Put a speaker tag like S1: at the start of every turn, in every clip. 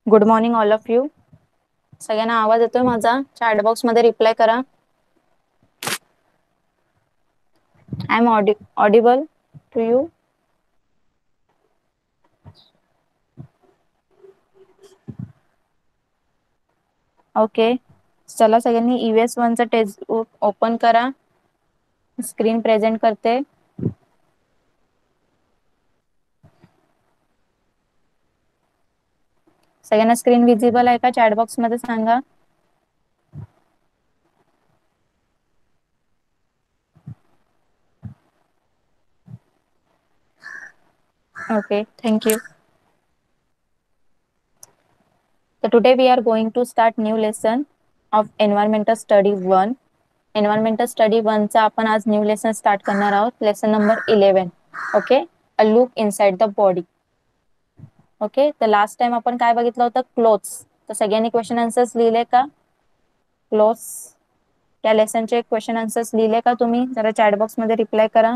S1: Good morning all of you. सगळ्यांना आवाज येतोय माझा? चॅट बॉक्स मध्ये रिप्लाय करा. I am audible to you. Okay, चला सगळ्यांनी EVS 1 चा टेक्स्ट बुक ओपन करा. स्क्रीन प्रेझेंट करते. सगळ्यांना स्क्रीन विजिबल आहे का? चॅट बॉक्स मध्ये सांगा. Okay, thank you. So today we are going to start new lesson of environmental study 1. Environmental study 1 चा आपण आज न्यू लेसन स्टार्ट करणार आहोत. Lesson number 11. Okay, a look inside the body. Okay, तर last time आपण काय बघितलं होतं? क्लोथ्स. तर सगळ्यांनी क्वेश्चन आन्सर्स लिहिले का? क्लोथ्स या लेसनचे क्वेश्चन आन्सर्स लिहिले का तुम्ही? जरा चॅट बॉक्स मध्ये रिप्लाय करा.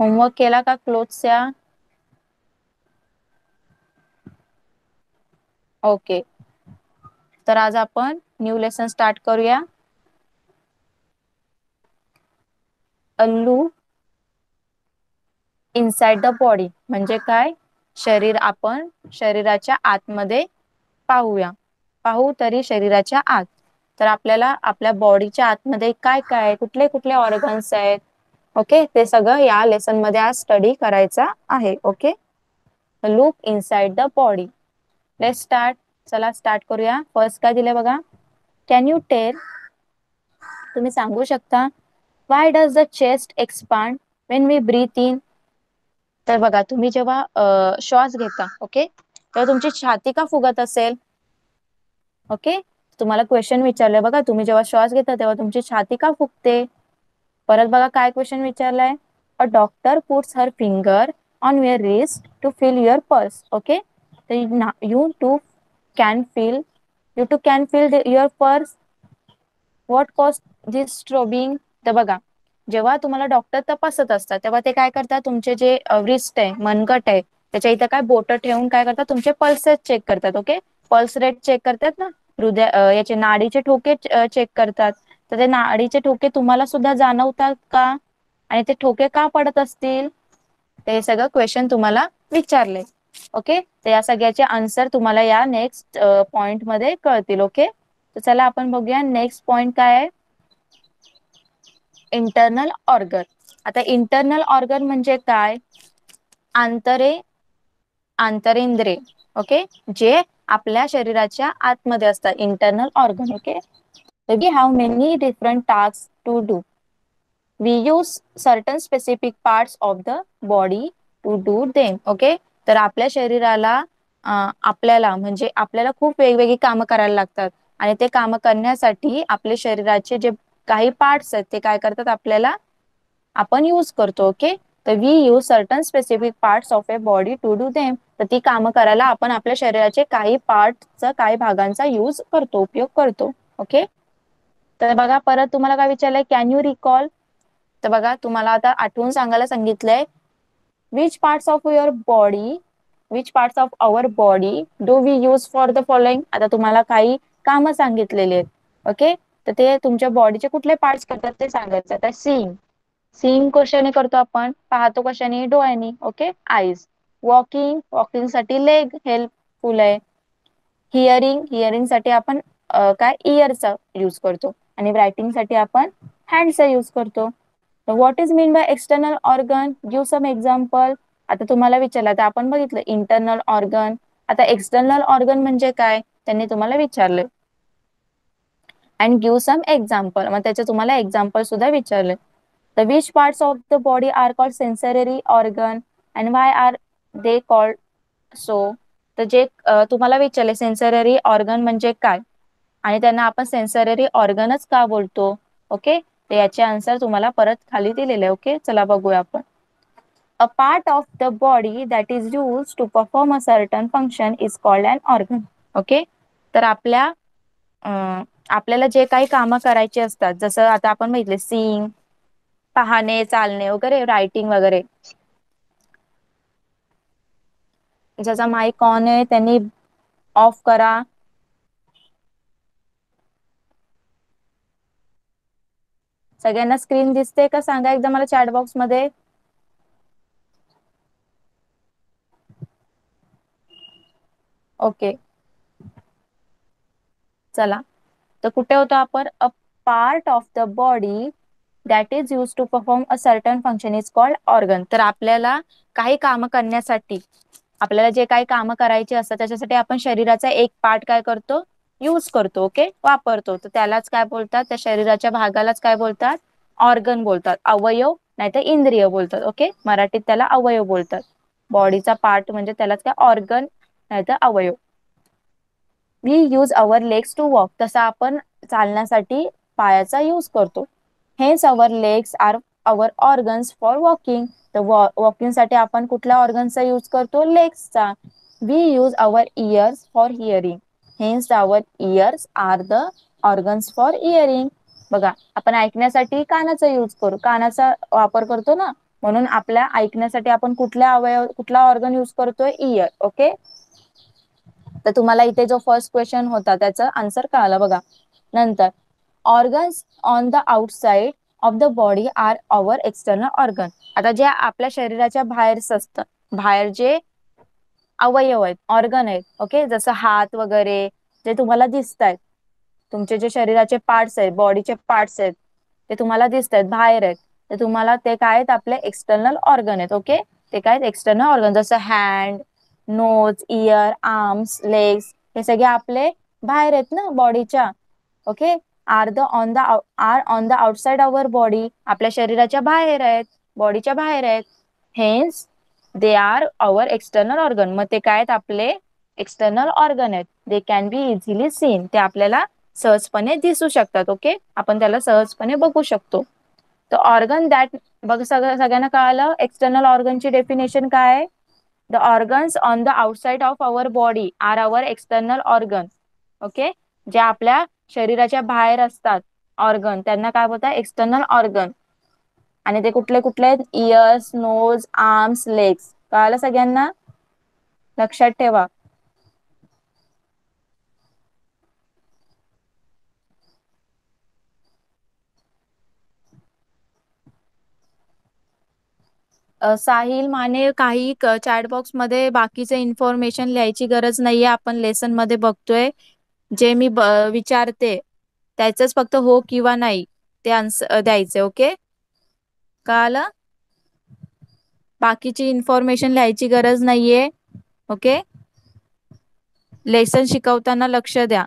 S1: होमवर्क केला का क्लोथ्सच्या? ओके, तर आज आपण न्यू लेसन स्टार्ट करूया. A look inside the body म्हणजे काय? आपण शरीराच्या आतमध्ये पाहू तरी शरीराच्या आत. तर आपल्याला आपल्या बॉडीच्या आतमध्ये काय काय कुठले कुठले ऑर्गन्स आहेत, ओके, ते सगळं या लेसन मध्ये आज स्टडी करायचा आहे. Okay, look inside the body. Let's start. चला स्टार्ट करूया. फर्स्ट काय दिले बघा? कॅन यू टेल, तुम्ही सांगू शकता, why does the chest expand when we breathe in? तर बघा, तुम्ही जेव्हा श्वास घेता, ओके, तेव्हा तुमची छाती का फुगत असेल? ओके, तुम्हाला क्वेश्चन विचारलंय बघा, तुम्ही जेव्हा श्वास घेता तेव्हा तुमची छाती का फुगते? परत बघा काय क्वेश्चन विचारलाय. A doctor puts her finger on your wrist to feel your pulse. Okay, you too can feel your pulse. What cause this throbbing? तर बघा, जेव्हा तुम्हाला डॉक्टर तपासत असतात तेव्हा ते काय करतात? तुमचे जे रिस्ट आहे, मनगट आहे, त्याच्या इथं काय बोट ठेवून काय करतात? तुमचे पल्सेस चेक करतात. ओके, पल्स रेट चेक करतात ना, याचे नाडीचे ठोके चेक करतात. तर ते नाडीचे ठोके तुम्हाला सुद्धा जाणवतात का? आणि ते ठोके का पडत असतील? ते सगळं क्वेश्चन तुम्हाला विचारले. ओके, तर या सगळ्याचे आन्सर तुम्हाला या नेक्स्ट पॉइंट मध्ये कळतील. ओके, तर चला आपण बघूया नेक्स्ट पॉइंट काय आहे. Internal organ. आता इंटरनल ऑर्गन म्हणजे काय? आंतरेंद्रिय. ओके, जे आपल्या शरीराच्या आतमध्ये असतात, internal organ. Okay, we have many different task to do. We use certain specific parts of the body to do them. Okay, तर आपल्या शरीराला आपल्याला खूप वेगवेगळी कामं करायला लागतात आणि ते कामं करण्यासाठी आपल्या शरीराचे जे काही पार्ट्स आहेत ते काय करतात? आपण यूज करतो. ओके, तर we use certain specific parts of a body to do them. तर ती कामं करायला आपण आपल्या शरीराचे काही पार्टचा, काही भागांचा यूज करतो, उपयोग करतो. ओके, तर बघा परत तुम्हाला काय विचारलंय? Can you recall? तर बघा, तुम्हाला आता आठवून सांगायला सांगितलंय. Which parts of your body which parts of our body do we use for the following? आता तुम्हाला काही कामं सांगितलेली आहेत. ओके, तर ते तुमच्या बॉडीचे कुठले पार्ट्स करतात ते सांगायचं. आता सीइंग कशाने करतो आपण? पाहतो कशाने? डोळ्यांनी. Okay, eyes. वॉकिंग साठी लेग हेल्पफुल आहे. हिअरिंग साठी आपण काय? इयरचा यूज करतो. आणि रायटिंग साठी आपण हँडचा यूज करतो. What is mean by external organ? Give some example. आता तुम्हाला विचारलं, तर आपण बघितलं इंटरनल ऑर्गन. आता एक्सटर्नल ऑर्गन म्हणजे काय? त्यांनी तुम्हाला विचारलं. अँड गिव्ह सम एक्झाम्पल, मग त्याचे तुम्हाला एक्झाम्पल सुद्धा विचारले. The which parts of the body are called sensory organ and why are they called so? तर जे तुम्हाला विचारले सेन्सररी ऑर्गन म्हणजे काय आणि त्यांना आपण सेन्सररी ऑर्गनच का बोलतो? ओके, तर याचे आन्सर तुम्हाला परत खाली दिलेले. ओके, चला बघूया आपण. A part of the body that is use to perform a certain function is called an organ. Okay, तर आपल्याला जे काही कामं करायची असतात, जसं आता आपण बघितले सीइंग, पाहणे, चालणे वगैरे, रायटिंग वगैरे, ज्याचा माईक ऑन आहे त्यांनी ऑफ करा. सगळ्यांना स्क्रीन दिसते का सांगा एकदा मला चॅट बॉक्स मध्ये. ओके चला, तर कुठे होतो आपण? A part of the body that is use to perform a certain function is called organ. तर आपल्याला काही काम करण्यासाठी, आपल्याला जे काही काम करायचे असतात त्याच्यासाठी आपण शरीराचा एक पार्ट काय करतो? यूज करतो. ओके, वापरतो. तर त्यालाच काय बोलतात? त्या शरीराच्या भागालाच काय बोलतात? ऑर्गन बोलतात. अवयव नाहीतर इंद्रिय बोलतात. ओके, मराठीत त्याला अवयव बोलतात. बॉडीचा पार्ट म्हणजे त्यालाच काय? ऑर्गन नाहीतर अवयव. We use our legs to walk. तसा आपण चालण्यासाठी पायाचा यूज करतो. Hence our legs are our organs for walking. तर वॉकिंग साठी आपण कुठल्या ऑर्गनचा यूज करतो? लेग्सचा. We use our ears for hearing. Hence our ears are the organs for hearing. बघा, आपण ऐकण्यासाठी कानाचा यूज करू, कानाचा वापर करतो ना, म्हणून आपल्या ऐकण्यासाठी आपण कुठला ऑर्गन यूज करतोय? इयर. ओके, तर तुम्हाला इथे जो फर्स्ट क्वेश्चन होता त्याचा आन्सर कळाला बघा. नंतर organs on the outside of the body are our external organ. आता जे आपल्या शरीराच्या बाहेर असतं, बाहेर जे अवयव आहेत, ऑर्गन आहेत, ओके, जसं हात वगैरे जे तुम्हाला दिसत आहेत, तुमचे जे शरीराचे पार्ट्स आहेत, बॉडीचे पार्ट्स आहेत, ते तुम्हाला दिसत आहेत, बाहेर आहेत, ते तुम्हाला ते काय आहेत? आपले एक्सटर्नल ऑर्गन आहेत. ओके, ते काय आहेत? External organ. जसं hand, nose, ear, arms, legs, हे सगळे आपले बाहेर आहेत ना बॉडीच्या. Okay, are on the outside our body, आपल्या शरीराच्या बाहेर आहेत, बॉडीच्या बाहेर आहेत. Hence they are our external organ. मग ते काय आहेत? आपले एक्सटर्नल ऑर्गन आहेत. They can be easily seen. ते आपल्याला सहजपणे दिसू शकतात. ओके, आपण त्याला सहजपणे बघू शकतो. तर ऑर्गन दॅट, बघ सगळ्यांना कळालं एक्सटर्नल ऑर्गनची डेफिनेशन काय आहे? The organs on the outside of our body are our external organ. Okay, जे आपल्या शरीराच्या बाहेर असतात ऑर्गन, त्यांना काय बोलतात? External organ. आणि ते कुठले कुठले आहेत? Ears, nose, arms, legs. कळालं सगळ्यांना? लक्षात ठेवा. साहिल माने, काही चॅट बॉक्स मध्ये बाकीचे इन्फॉर्मेशन लिहायची गरज नाहीये. आपण लेसन मध्ये बघतोय, जे मी विचारते त्याच फक्त हो किंवा नाही ते आन्सर द्यायचे. ओके, कळालं? बाकीची इन्फॉर्मेशन लिहायची गरज नाहीये. ओके, लेसन शिकवताना लक्ष द्या.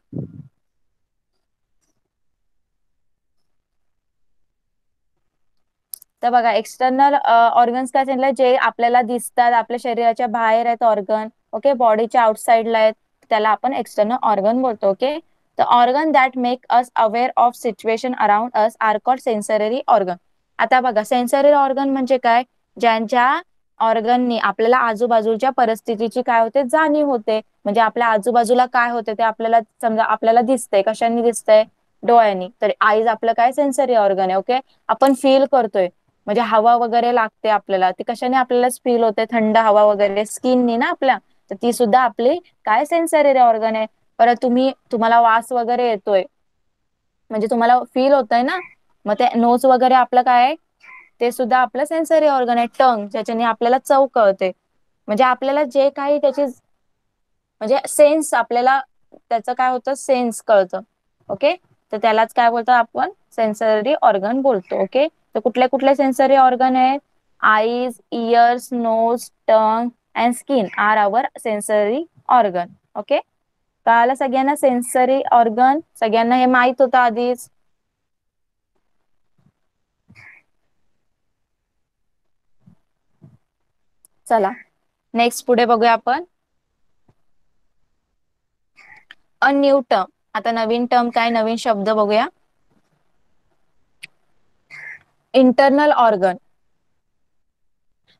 S1: तर बघा, एक्सटर्नल ऑर्गन्स काय सांगितलं? जे आपल्याला दिसतात, आपल्या शरीराच्या बाहेर आहेत ऑर्गन. ओके, बॉडीच्या आउटसाइडला आहेत, त्याला आपण एक्सटर्नल ऑर्गन बोलतो. Okay, the organ that make us aware of situation around us are called sensory organ. आता बघा, सेन्सरी ऑर्गन म्हणजे काय? ज्यांच्या ऑर्गननी आपल्याला आजूबाजूच्या परिस्थितीची काय होते? जाणीव होते. म्हणजे आपल्या आजूबाजूला काय होते ते आपल्याला, समजा आपल्याला दिसतंय, कशाने दिसतंय? डोळ्यांनी. तर आईज आपलं काय? सेन्सरी ऑर्गन आहे. ओके, आपण फील करतोय, म्हणजे हवा वगैरे लागते आपल्याला, ती कशाने आपल्याला फील होते? थंड हवा वगैरे स्किननी ना आपल्या, तर ती सुद्धा आपली काय? सेन्सरी ऑर्गन आहे. परत तुम्हाला वास वगैरे येतोय, म्हणजे तुम्हाला फील होतंय ना, मग ते नोज वगैरे आपलं काय आहे? ते सुद्धा आपलं सेन्सरी ऑर्गन आहे. टंग, ज्याच्याने आपल्याला चव कळते, म्हणजे आपल्याला जे काही त्याची, म्हणजे सेन्स आपल्याला त्याचं काय होतं? सेन्स कळतं. ओके, तर त्यालाच काय बोलतो आपण? सेन्सरी ऑर्गन बोलतो. ओके, तर कुठले कुठले सेन्सरी ऑर्गन आहेत? Eyes, ears, nose, tongue and skin are our sensory organ. Okay, कळालं सगळ्यांना? सेन्सरी ऑर्गन सगळ्यांना हे माहित होतं आधीच. चला नेक्स्ट पुढे बघूया आपण. A new term. आता नवीन टर्म काय? नवीन शब्द बघूया. Internal organ.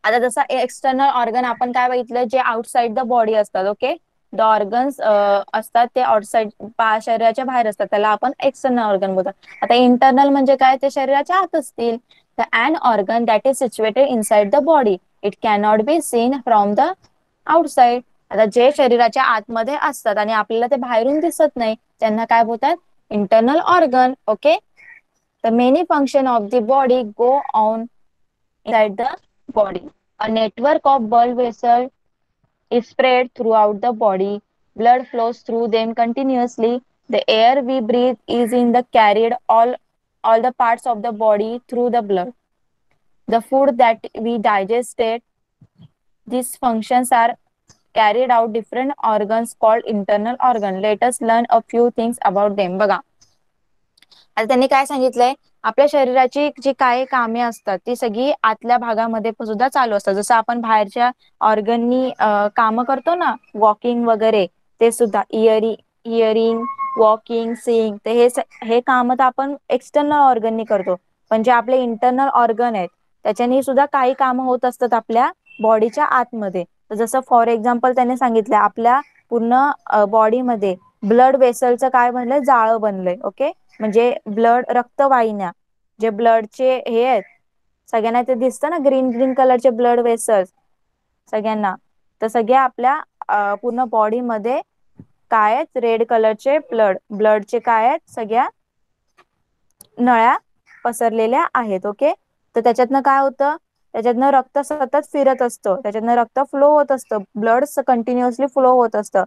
S1: आता जसं एक्सटर्नल ऑर्गन आपण काय बघितलं? जे आउटसाइड द बॉडी असतात. ओके, द ऑर्गन्स असतात ते आउटसाइड, शरीराच्या बाहेर असतात, त्याला आपण एक्सटर्नल ऑर्गन बोलतात. आता इंटरनल म्हणजे काय? ते शरीराच्या आत असतील. तर an organ that is situated inside the body, it cannot be seen from the outside. आता जे शरीराच्या आतमध्ये असतात आणि आपल्याला ते बाहेरून दिसत नाही त्यांना काय बोलतात, internal organ. Okay, the many function of the body go on inside the body. A network of blood vessel is spread throughout the body. Blood flows through them continuously. The air we breathe is in the carried all the parts of the body through the blood. The food that we digested, these functions are carried out different organs called internal organ. Let us learn a few things about them. बघा, आता त्यांनी काय सांगितलंय, आपल्या शरीराची जी काही कामे असतात ती सगळी आतल्या भागामध्ये सुद्धा चालू असतात. जसं आपण बाहेरच्या ऑर्गननी कामं करतो ना, वॉकिंग वगैरे, ते सुद्धा इयरिंग, वॉकिंग, सीइंग, ते हे काम तर आपण एक्सटर्नल ऑर्गननी करतो. पण जे आपले इंटरनल ऑर्गन आहेत त्याच्यानी सुद्धा काही कामं होत असतात आपल्या बॉडीच्या आतमध्ये. तर जसं फॉर एक्झाम्पल त्याने सांगितलं, आपल्या पूर्ण बॉडीमध्ये ब्लड वेसलचं काय बनलंय, जाळं बनलंय. ओके, म्हणजे ब्लड, रक्तवाहिन्या, जे ब्लडचे हे आहेत, सगळ्यांना ते दिसतं ना ग्रीन ग्रीन कलरचे ब्लड वेसल्स सगळ्यांना, तर सगळ्या आपल्या पूर्ण बॉडीमध्ये काय आहेत, रेड कलरचे ब्लडचे काय आहेत, सगळ्या नळ्या पसरलेल्या आहेत. ओके, तर त्याच्यातनं काय होतं, त्याच्यातनं रक्त सतत फिरत असतं, त्याच्यातनं रक्त फ्लो होत असतं, ब्लड कंटिन्युअसली फ्लो होत असतं.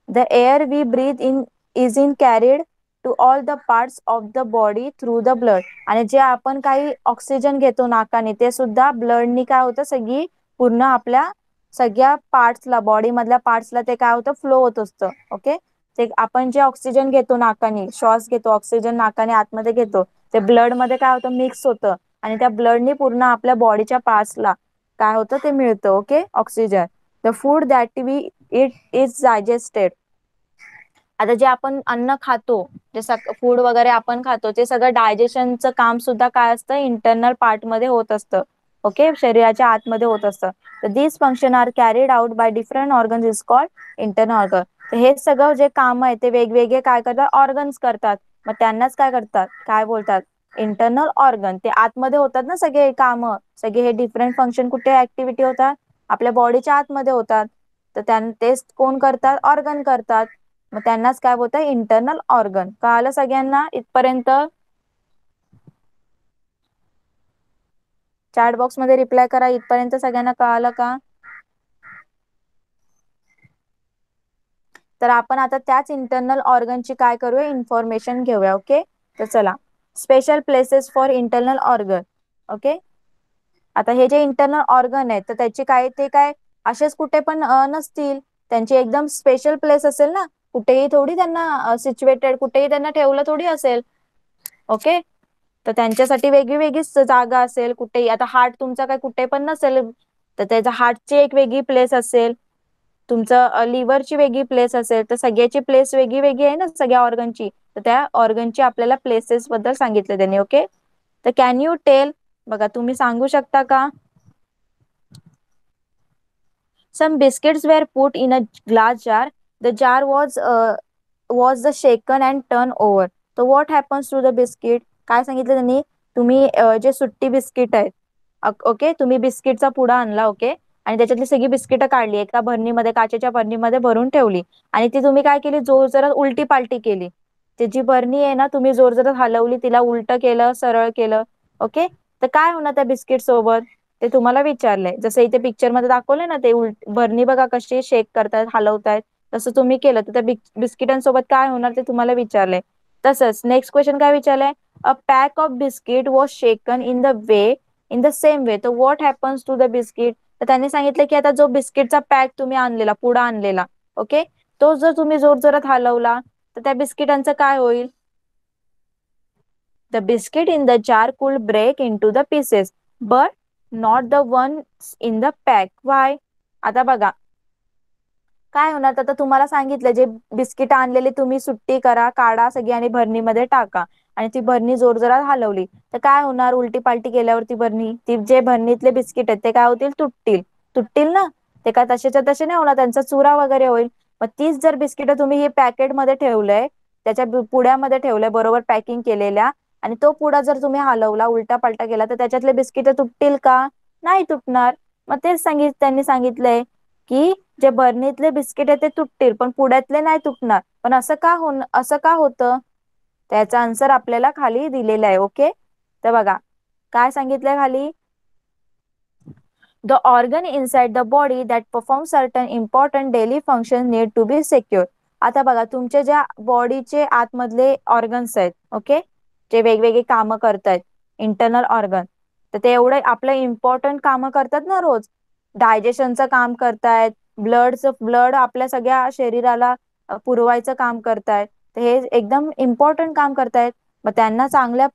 S1: The air we breathe in is in carried to all the parts of the body through the blood. आणि जे आपण काही ऑक्सिजन घेतो नाकाने ते सुद्धा ब्लडनी काय होतं, सगळी पूर्ण आपल्या सगळ्या पार्ट्सला, बॉडी मधल्या पार्ट्सला ते काय होतं, फ्लो होत असतं. ओके, ते आपण जे ऑक्सिजन घेतो नाकाने, श्वास घेतो, ऑक्सिजन नाकाने आतमध्ये घेतो, ते ब्लड मध्ये काय होतं, मिक्स होतं आणि त्या ब्लडनी पूर्ण आपल्या बॉडीच्या पार्ट्सला काय होतं ते मिळतं. Okay, oxygen. The food that we eat is digested. आता जे आपण अन्न खातो, जे फूड वगैरे आपण खातो, ते सगळं डायजेशनचं काम सुद्धा काय असतं, इंटरनल पार्ट मध्ये होत असतं. ओके, शरीराच्या आतमध्ये होत असतं. तर this function are carried out by different organs is called internal organ. तर हे सगळं जे काम आहे ते वेगवेगळे काय करतात, ऑर्गन्स करतात. मग त्यांनाच काय करतात, काय बोलतात, इंटरनल ऑर्गन. ते आतमध्ये होतात ना सगळे काम, सगळे हे डिफरंट फंक्शन कुठे ऍक्टिव्हिटी होतात, आपल्या बॉडीच्या आतमध्ये होतात. तर तेच कोण करतात, ऑर्गन करतात. मग त्यांनाच काय बोलतात, इंटरनल ऑर्गन. कळालं सगळ्यांना इथपर्यंत? चॅट बॉक्स मध्ये रिप्लाय करा, इथपर्यंत सगळ्यांना कळालं का? तर आपण आता त्याच इंटरनल ऑर्गनची काय करूया, इन्फॉर्मेशन घेऊया. ओके, तर चला, special places for internal organ. Okay, आता हे जे इंटरनल ऑर्गन आहे तर त्याचे काय, ते काय असेच कुठे पण नसतील, त्यांची एकदम स्पेशल प्लेस असेल ना, कुठेही थोडी त्यांना सिच्युएटेड, कुठेही त्यांना ठेवलं थोडी असेल. ओके, तर त्यांच्यासाठी वेगळी वेगळी जागा असेल कुठेही. आता हार्ट तुमचा काय कुठे पण नसेल, तर त्याच्या हार्टची एक वेगळी प्लेस असेल, तुमचं लिव्हरची वेगळी प्लेस असेल, तर सगळ्याची प्लेस वेगळी वेगळी आहे ना सगळ्या ऑर्गनची. तर त्या ऑर्गनची आपल्याला प्लेसेस बद्दल सांगितले त्यांनी. ओके, तर कॅन यू टेल, बघा तुम्ही सांगू शकता का, some biscuits were put in a glass jar. The jar was the shaken and turned over. So what happens to the biscuit? काय सांगितलं त्यांनी, तुम्ही जे सुट्टी बिस्किट आहेत, ओके, तुम्ही बिस्किटचा पुडा आणला. ओके, आणि त्याच्यातली सगळी बिस्किटं काढली, एका भरणीमध्ये, काचेच्या भरणीमध्ये भरून ठेवली, आणि ती तुम्ही काय केली, जोर जरा उलटी पालटी केली. ती जी भरणी आहे ना, तुम्ही जोर जरा हलवली, तिला उलट केलं, सरळ केलं. ओके, तर काय होणार त्या बिस्किट सोबत, ते तुम्हाला विचारलंय. जसं इथे पिक्चर मध्ये दाखवलंय ना, ते भरणी बघा कशी शेक करतायत, हलवतायत, तसं तुम्ही केलं तर त्या बिस्किटांसोबत काय होणार ते तुम्हाला विचारलंय. तसंच नेक्स्ट क्वेश्चन काय विचारलंय, a pack of biscuit was shaken in the same way, तर what happens to the biscuit. तर त्यांनी सांगितलं की आता जो बिस्किटचा पॅक तुम्ही आणलेला, पुडा आणलेला, ओके, तो जर तुम्ही जोर जोरात हलवला तर त्या बिस्किटांचं काय होईल, the biscuit in the jar could break into the pieces but not the ones in the pack. Why? आता बघा काय होणार, आता तुम्हाला सांगितलं जे बिस्किट आणलेली तुम्ही सुट्टी करा, काढा सगळी आणि भरणीमध्ये टाका, आणि ती भरणी जोर जोरात हलवली तर काय होणार, उलटी पालटी केल्यावरती भरणी, ती जे भरणीतले बिस्किट आहेत ते काय होतील, तुटतील. तुटतील ना, ते काय तसेच्या तसे नाही होणार, त्यांचा चुरा वगैरे होईल. मग तीच जर बिस्किट तुम्ही हे पॅकेटमध्ये ठेवलंय, त्याच्या पुड्यामध्ये ठेवलंय बरोबर पॅकिंग केलेल्या, आणि तो पुडा जर तुम्ही हलवला, उलटा पालटा केला, तर त्याच्यातले बिस्किट तुटतील का, नाही तुटणार. मग तेच त्यांनी सांगितलंय की जे बर्नीतले बिस्किट आहे ते तुटतील पण पुड्यातले नाही तुटणार. पण असं का होतं? त्याचा आन्सर आपल्याला खाली दिलेला आहे. ओके, तर बघा काय सांगितलंय खाली. The organ inside the body that perform certain important daily functions need to be secure. आता बघा तुमच्या ज्या बॉडीचे आतमधले ऑर्गन्स आहेत, ओके, जे वेगवेगळे कामं करतायत, इंटरनल ऑर्गन, तर ते एवढे आपलं इम्पॉर्टंट कामं करतात ना रोज. डायजेशनचं काम करतायत, ब्लड आपल्या सगळ्या शरीराला पुरवायचं काम करतायत. तर हे एकदम इम्पॉर्टंट काम करतायत. मग त्यांना चांगल्या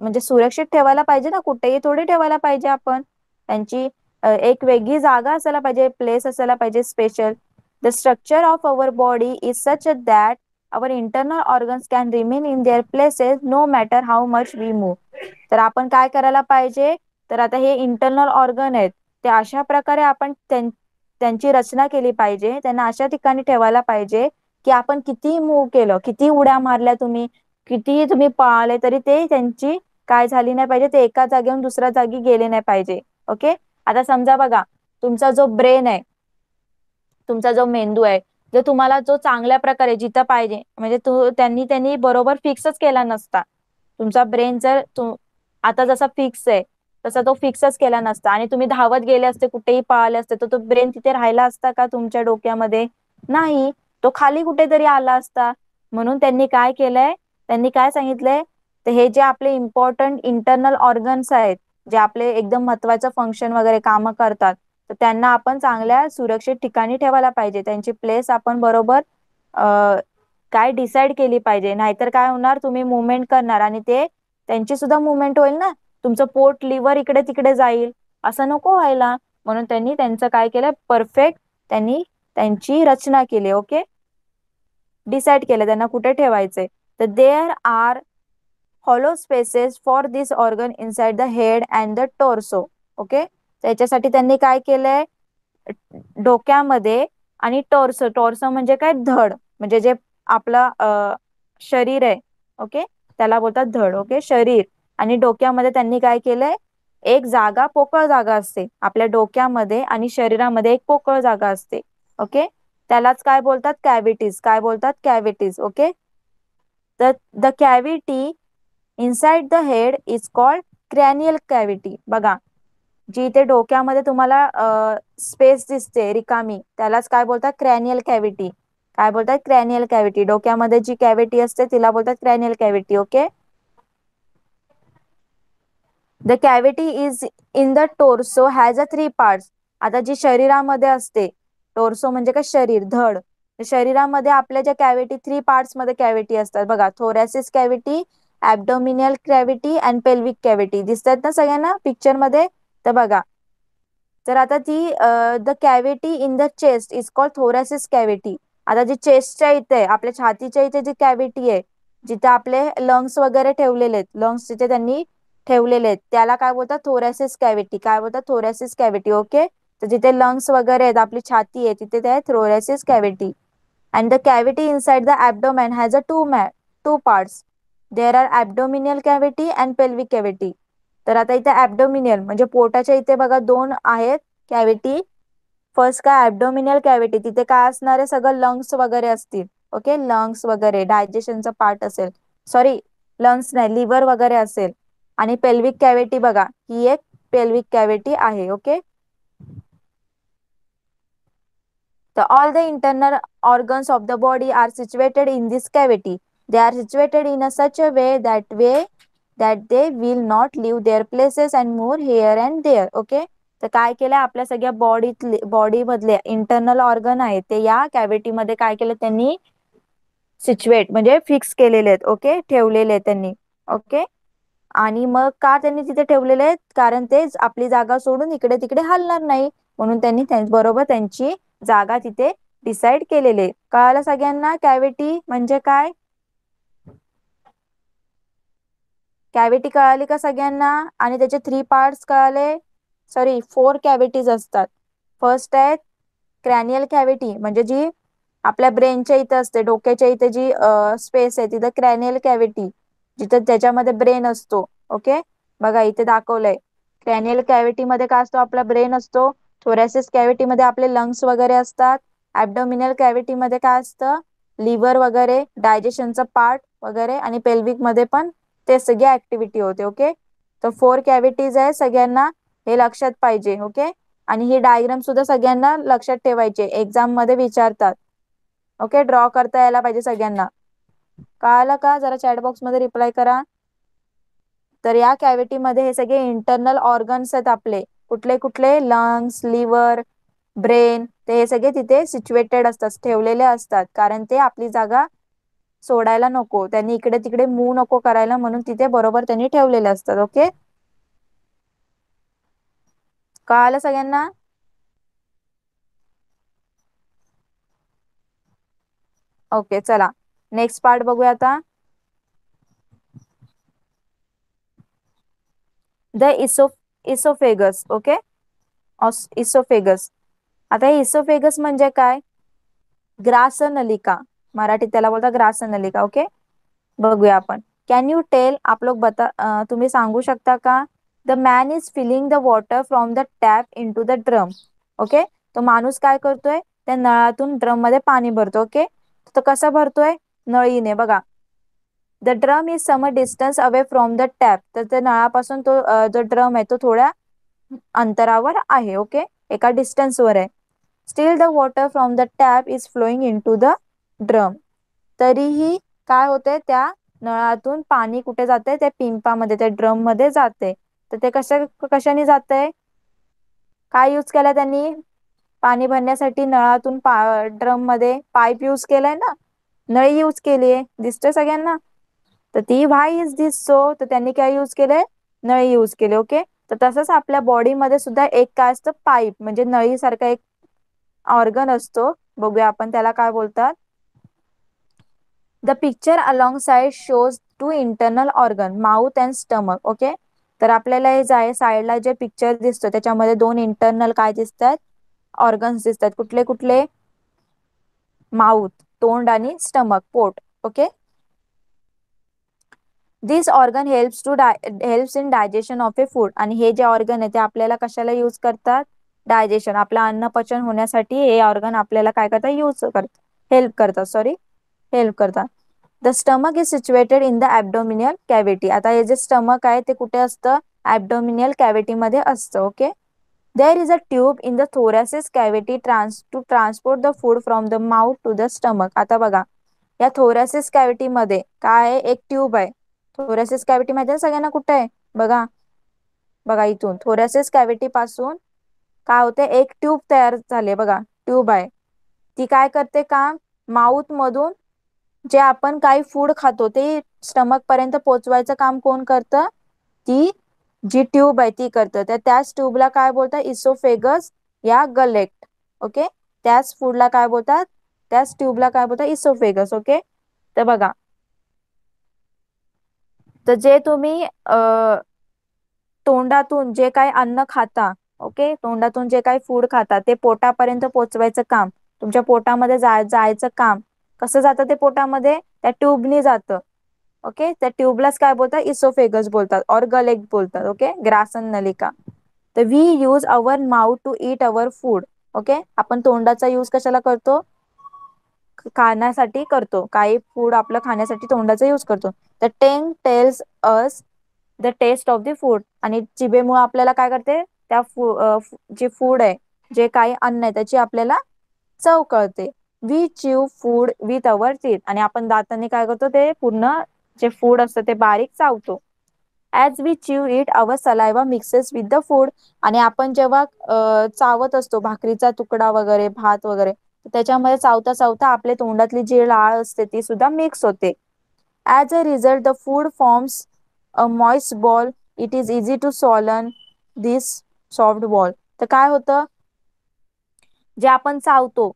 S1: म्हणजे सुरक्षित ठेवायला पाहिजे ना, कुठेही थोडी ठेवायला पाहिजे आपण. त्यांची एक वेगळी जागा असायला पाहिजे, प्लेस असायला पाहिजे special. The structure of our body is such that our internal organs can remain in their places no matter how much we move. तर आपण काय करायला पाहिजे, तर आता हे इंटरनल ऑर्गन आहेत ते अशा प्रकारे आपण त्यांची रचना केली पाहिजे, त्यांना अशा ठिकाणी ठेवायला पाहिजे की आपण किती मूव्ह केलं, किती उड्या मारल्या तुम्ही, किती तुम्ही पळाले तरी ते त्यांची काय झाली नाही पाहिजे, ते एका जागेवरून दुसऱ्या जागी गेले नाही पाहिजे. ओके, आता समजा बघा तुमचा जो ब्रेन आहे, तुमचा जो मेंदू आहे, जर तुम्हाला जो चांगल्या प्रकारे जिथं पाहिजे म्हणजे त्यांनी बरोबर फिक्सच केला नसता तुमचा ब्रेन, जर आता जसा फिक्स आहे तसा तो फिक्सच केला नसता आणि तुम्ही धावत गेले असते, कुठेही पळाले असते, तर तो ब्रेन तिथे राहिला असता का तुमच्या डोक्यामध्ये? नाही, तो खाली कुठेतरी आला असता. म्हणून त्यांनी काय केलंय, त्यांनी काय सांगितलंय, तर हे जे आपले इम्पॉर्टंट इंटरनल ऑर्गन्स आहेत, जे आपले एकदम महत्वाचं फंक्शन वगैरे कामं करतात, तर त्यांना आपण चांगल्या सुरक्षित ठिकाणी ठेवायला पाहिजे. त्यांची प्लेस आपण बरोबर काय डिसाईड केली पाहिजे. नाहीतर काय होणार, तुम्ही मुवमेंट करणार आणि ते त्यांची सुद्धा मुवमेंट होईल ना, तुमचं पोट लिव्हर इकडे तिकडे जाईल, असं नको व्हायला. म्हणून त्यांनी त्यांचं काय केलं, परफेक्ट त्यांनी त्यांची रचना केली. ओके, डिसाईड केलं त्यांना कुठे ठेवायचंय. तर there are hollow spaces for this organ inside the head and the torso. Okay, त्याच्यासाठी त्यांनी काय केलंय, डोक्यामध्ये आणि टॉर्सो म्हणजे काय, धड, म्हणजे जे आपलं शरीर आहे, ओके, त्याला बोलतात धड. ओके, शरीर आणि डोक्यामध्ये त्यांनी काय केलंय, एक जागा, पोकळ जागा असते आपल्या डोक्यामध्ये आणि शरीरामध्ये, एक पोकळ जागा असते. ओके, त्यालाच काय बोलतात, कॅव्हिटीज. काय बोलतात, कॅव्हिटीज. ओके, तर the cavity inside the head is called cranial cavity. बघा जी इथे डोक्यामध्ये तुम्हाला स्पेस दिसते रिकामी, त्यालाच काय बोलतात, क्रॅनियल कॅव्हिटी. काय बोलतात, क्रॅनियल कॅव्हिटी. डोक्यामध्ये जी कॅव्हिटी असते तिला बोलतात cranial cavity. Okay, the cavity is in the torso has a 3 parts. आता जी शरीरामध्ये असते, टोर्सो म्हणजे काय, शरीर, धड. शरीरामध्ये आपल्या ज्या कॅव्हिटी 3 पार्ट्स मध्ये कॅव्हिटी असतात बघा, thoracic cavity, abdominal cavity and pelvic cavity. दिसतात ना सगळ्यांना पिक्चर मध्ये? तर बघा, तर आता ती the cavity in the chest is called thoracic cavity. आता जी चेस्टच्या इथे, आपल्या छातीच्या इथे जी कॅव्हिटी आहे, जिथे आपले लंग्स वगैरे ठेवलेले आहेत, लंग्स जिथे त्यांनी ठेवलेले आहेत, त्याला काय बोलतात, थोरॅसिस कॅव्हिटी. काय बोलतात, थोरॅसिस कॅव्हिटी. ओके, तर जिथे लंग्स वगैरे आहेत, आपली छाती आहे, तिथे ते आहे thoracic cavity. And the cavity inside the abdomen has a two parts. There are abdominal cavity and pelvic cavity. तर आता इथे ऍब्डोमिनियल म्हणजे पोटाच्या इथे बघा 2 आहेत कॅव्हिटी. फर्स्ट काय, ऍब्डोमिनियल कॅव्हिटी, तिथे काय असणार आहे, सगळं लंग्स वगैरे असतील. ओके, लंग्स वगैरे, डायजेशनचा पार्ट असेल, सॉरी लंग्स नाही, लिव्हर वगैरे असेल. आणि पेल्विक कॅव्हिटी बघा, ही एक पेल्विक कॅव्हिटी आहे. ओके, तर all the internal organs of the body are situated in this cavity. They are situated in a such a way that they will not leave their places and move here and there. Okay, तर काय केलंय, आपल्या सगळ्या body मधले internal organ आहेत ते या cavity मध्ये काय केलं त्यांनी, सिच्युएट म्हणजे फिक्स केलेले आहेत. ओके, ठेवलेले आहेत त्यांनी. ओके, आणि मग का त्यांनी तिथे ठेवलेले आहेत, कारण ते आपली जागा सोडून इकडे तिकडे हलणार नाही, म्हणून त्यांनी बरोबर त्यांची जागा तिथे डिसाईड केलेले. कळालं सगळ्यांना कॅव्हिटी म्हणजे काय? कॅव्हिटी कळाली का सगळ्यांना? आणि त्याचे 3 पार्ट्स कळाले, सॉरी 4 कॅव्हिटीज असतात. फर्स्ट आहे क्रॅनियल कॅव्हिटी, म्हणजे जी आपल्या ब्रेनच्या इथे असते, डोक्याच्या इथे जी स्पेस आहे तिथं क्रॅनियल कॅव्हिटी, जिथं त्याच्यामध्ये ब्रेन असतो. ओके, बघा इथे दाखवलंय, क्रॅनियल कॅव्हिटी मध्ये काय असतो, आपला ब्रेन असतो. थोरॅसिस कॅव्हिटी मध्ये आपले लंग्स वगैरे असतात. ऍब्डोमिनल कॅव्हिटी मध्ये काय असतं, लिव्हर वगैरे, डायजेशनचा पार्ट वगैरे, आणि पेल्विक मध्ये पण ते सगळी ऍक्टिव्हिटी होते. ओके, तर 4 कॅव्हिटीज आहे सगळ्यांना, हे लक्षात पाहिजे. ओके, आणि ही डायग्राम सुद्धा सगळ्यांना लक्षात ठेवायचे, एक्झाम मध्ये विचारतात. ओके, ड्रॉ करता यायला पाहिजे सगळ्यांना. कळालं का? जरा चॅट बॉक्स मध्ये रिप्लाय करा. तर या कॅव्हिटी मध्ये हे सगळे इंटरनल ऑर्गन्स आहेत आपले. कुठले कुठले? लंग्स, लिव्हर, ब्रेन, ते हे सगळे तिथे सिच्युएटेड असतात, ठेवलेले असतात, कारण ते आपली जागा सोडायला नको, त्यांनी इकडे तिकडे मूव्ह नको करायला, म्हणून तिथे बरोबर त्यांनी ठेवलेले असतात. ओके, कळालं सगळ्यांना? ओके, चला नेक्स्ट पार्ट बघूया आता. The oesophagus. Okay, oesophagus. आता हे इसोफेगस म्हणजे काय? ग्रासनलिका, मराठीत त्याला बोलतात ग्रासनलिका. ओके, बघूया आपण. कॅन यू टेल, आप लोग तुम्ही सांगू शकता का? The man is filling the water from the tap into the drum. Okay, तो माणूस काय करतोय? त्या नळातून ड्रम मध्ये पाणी भरतो. ओके, तो कसा भरतोय? नळीने. बघा, the drum is some distance away from the tap. तर त्या नळापासून तो जो ड्रम आहे तो थोड्या अंतरावर आहे. ओके, एका डिस्टन्सवर आहे. Still the water from the tap is flowing into the drum. तरीही काय होते, त्या नळातून पाणी कुठे जाते? त्या पिंपामध्ये, त्या ड्रम मध्ये जाते. तर ते कशाने जाते? काय यूज केला त्यांनी पाणी भरण्यासाठी? नळातून ड्रम मध्ये पाईप यूज केलाय ना, नळी यूज केली आहे, दिसतोय सगळ्यांना. तर ती व्हाय इज दिस सो? तर त्यांनी काय यूज केले? नळी यूज केले. ओके, तर तसंच आपल्या बॉडीमध्ये सुद्धा एक काय असतं? पाईप, म्हणजे नळी सारखा एक ऑर्गन असतो. बघूया आपण त्याला काय बोलतात. The picture along side shows 2 internal organ, mouth and stomach. Okay, तर आपल्याला हे साईडला जे पिक्चर दिसतो त्याच्यामध्ये 2 इंटरनल काय दिसतात? ऑर्गन्स दिसतात. कुठले कुठले? माउथ, तोंड, आणि स्टमक, पोट. Okay, this organ helps in digestion of A food. आणि हे जे ऑर्गन आहे ते आपल्याला कशाला यूज करतात? डायजेशन, आपलं अन्न पचन होण्यासाठी हे ऑर्गन आपल्याला काय करतात? यूज करतात, हेल्प करतात. सॉरी, हेल्प करतात. The stomach is situated in the abdominal cavity. आता हे जे स्टमक आहे ते कुठे असतं? ॲब्डोमिनल कॅव्हिटी मध्ये असतं. Okay, there is a tube in the thoracic cavity to transport the food from the mouth to the stomach. आता बघा, या थोरॅसिस कॅव्हिटी मध्ये काय आहे? एक ट्यूब आहे. थोरॅसिस कॅव्हिटी माहिती आहे सगळ्यांना कुठे आहे? बघा, बघा इथून थोरॅसिस कॅव्हिटी पासून काय होते? एक ट्यूब तयार झाले. बघा, ट्यूब आहे. ती काय करते काम? माउथ मधून जे आपण काही फूड खातो ते स्टमक पर्यंत पोहोचवायचं काम कोण करतं? ती जी ट्यूब आहे ती करतं. तर त्याच ट्यूबला काय बोलतात? इसोफेगस या गलेक्ट. ओके, त्याच फूडला काय बोलतात? त्याच ट्यूबला काय बोलतात? इसोफेगस. ओके, तर बघा, तर जे तुम्ही तोंडातून जे काही अन्न खाता, ओके, तोंडातून जे काही फूड खाता ते पोटापर्यंत पोहोचवायचं काम, तुमच्या पोटामध्ये जायचं काम कसं जातं? ते पोटामध्ये त्या ट्यूबनी जातं. ओके, त्या ट्यूबलाच काय बोलतात? इसोफेगस बोलतात, और गलेक्ट बोलतात. ओके, ग्रासन नलिका. तर we use our mouth to eat our food. Okay, आपण तोंडाचा यूज कशाला करतो? खाण्यासाठी करतो. काही फूड आपलं खाण्यासाठी तोंडाचा यूज करतो. The tongue tells us the taste of the food. आणि जिभेमुळे आपल्याला काय करते? त्या जे फूड आहे, जे काही अन्न आहे त्याची आपल्याला चव कळते. वी च्यू फूड विथ अवर टीथ. आणि आपण दातांनी काय करतो? ते पूर्ण जे फूड असतं ते बारीक चावतो. As we chew it our saliva mixes with the food. आणि आपण जेव्हा चावत असतो भाकरीचा तुकडा वगैरे, भात वगैरे, त्याच्यामध्ये चावता चावता आपल्या तोंडातली जी लाळ असते ती सुद्धा मिक्स होते. As a result the food forms a moist ball. It is easy to swallow this soft ball. तर काय होतं? जे आपण चावतो,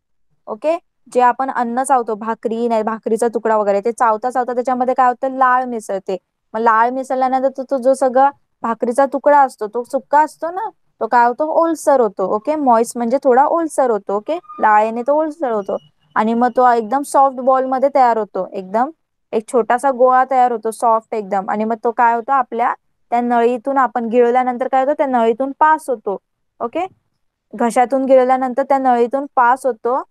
S1: ओके, जे आपण अन्न चावतो, भाकरी नाही, भाकरीचा तुकडा वगैरे, ते चावता चावता त्याच्यामध्ये काय होतं? लाळ मिसळते. मग लाळ मिसळल्यानंतर तो जो सगळा भाकरीचा तुकडा असतो तो सुक्का असतो ना, तो काय होतो? ओलसर होतो. ओके, मॉइस्ट म्हणजे थोडा ओलसर होतो. ओके, लाळेने तो ओलसर होतो, आणि मग तो एकदम सॉफ्ट बॉल मध्ये तयार होतो. एकदम एक छोटासा गोळा तयार होतो, सॉफ्ट एकदम. आणि मग तो काय होतो? आपल्या त्या नळीतून आपण गिळल्यानंतर काय होतं? त्या नळीतून पास होतो. ओके, घशातून गेल्यानंतर त्या नळीतून पास होतो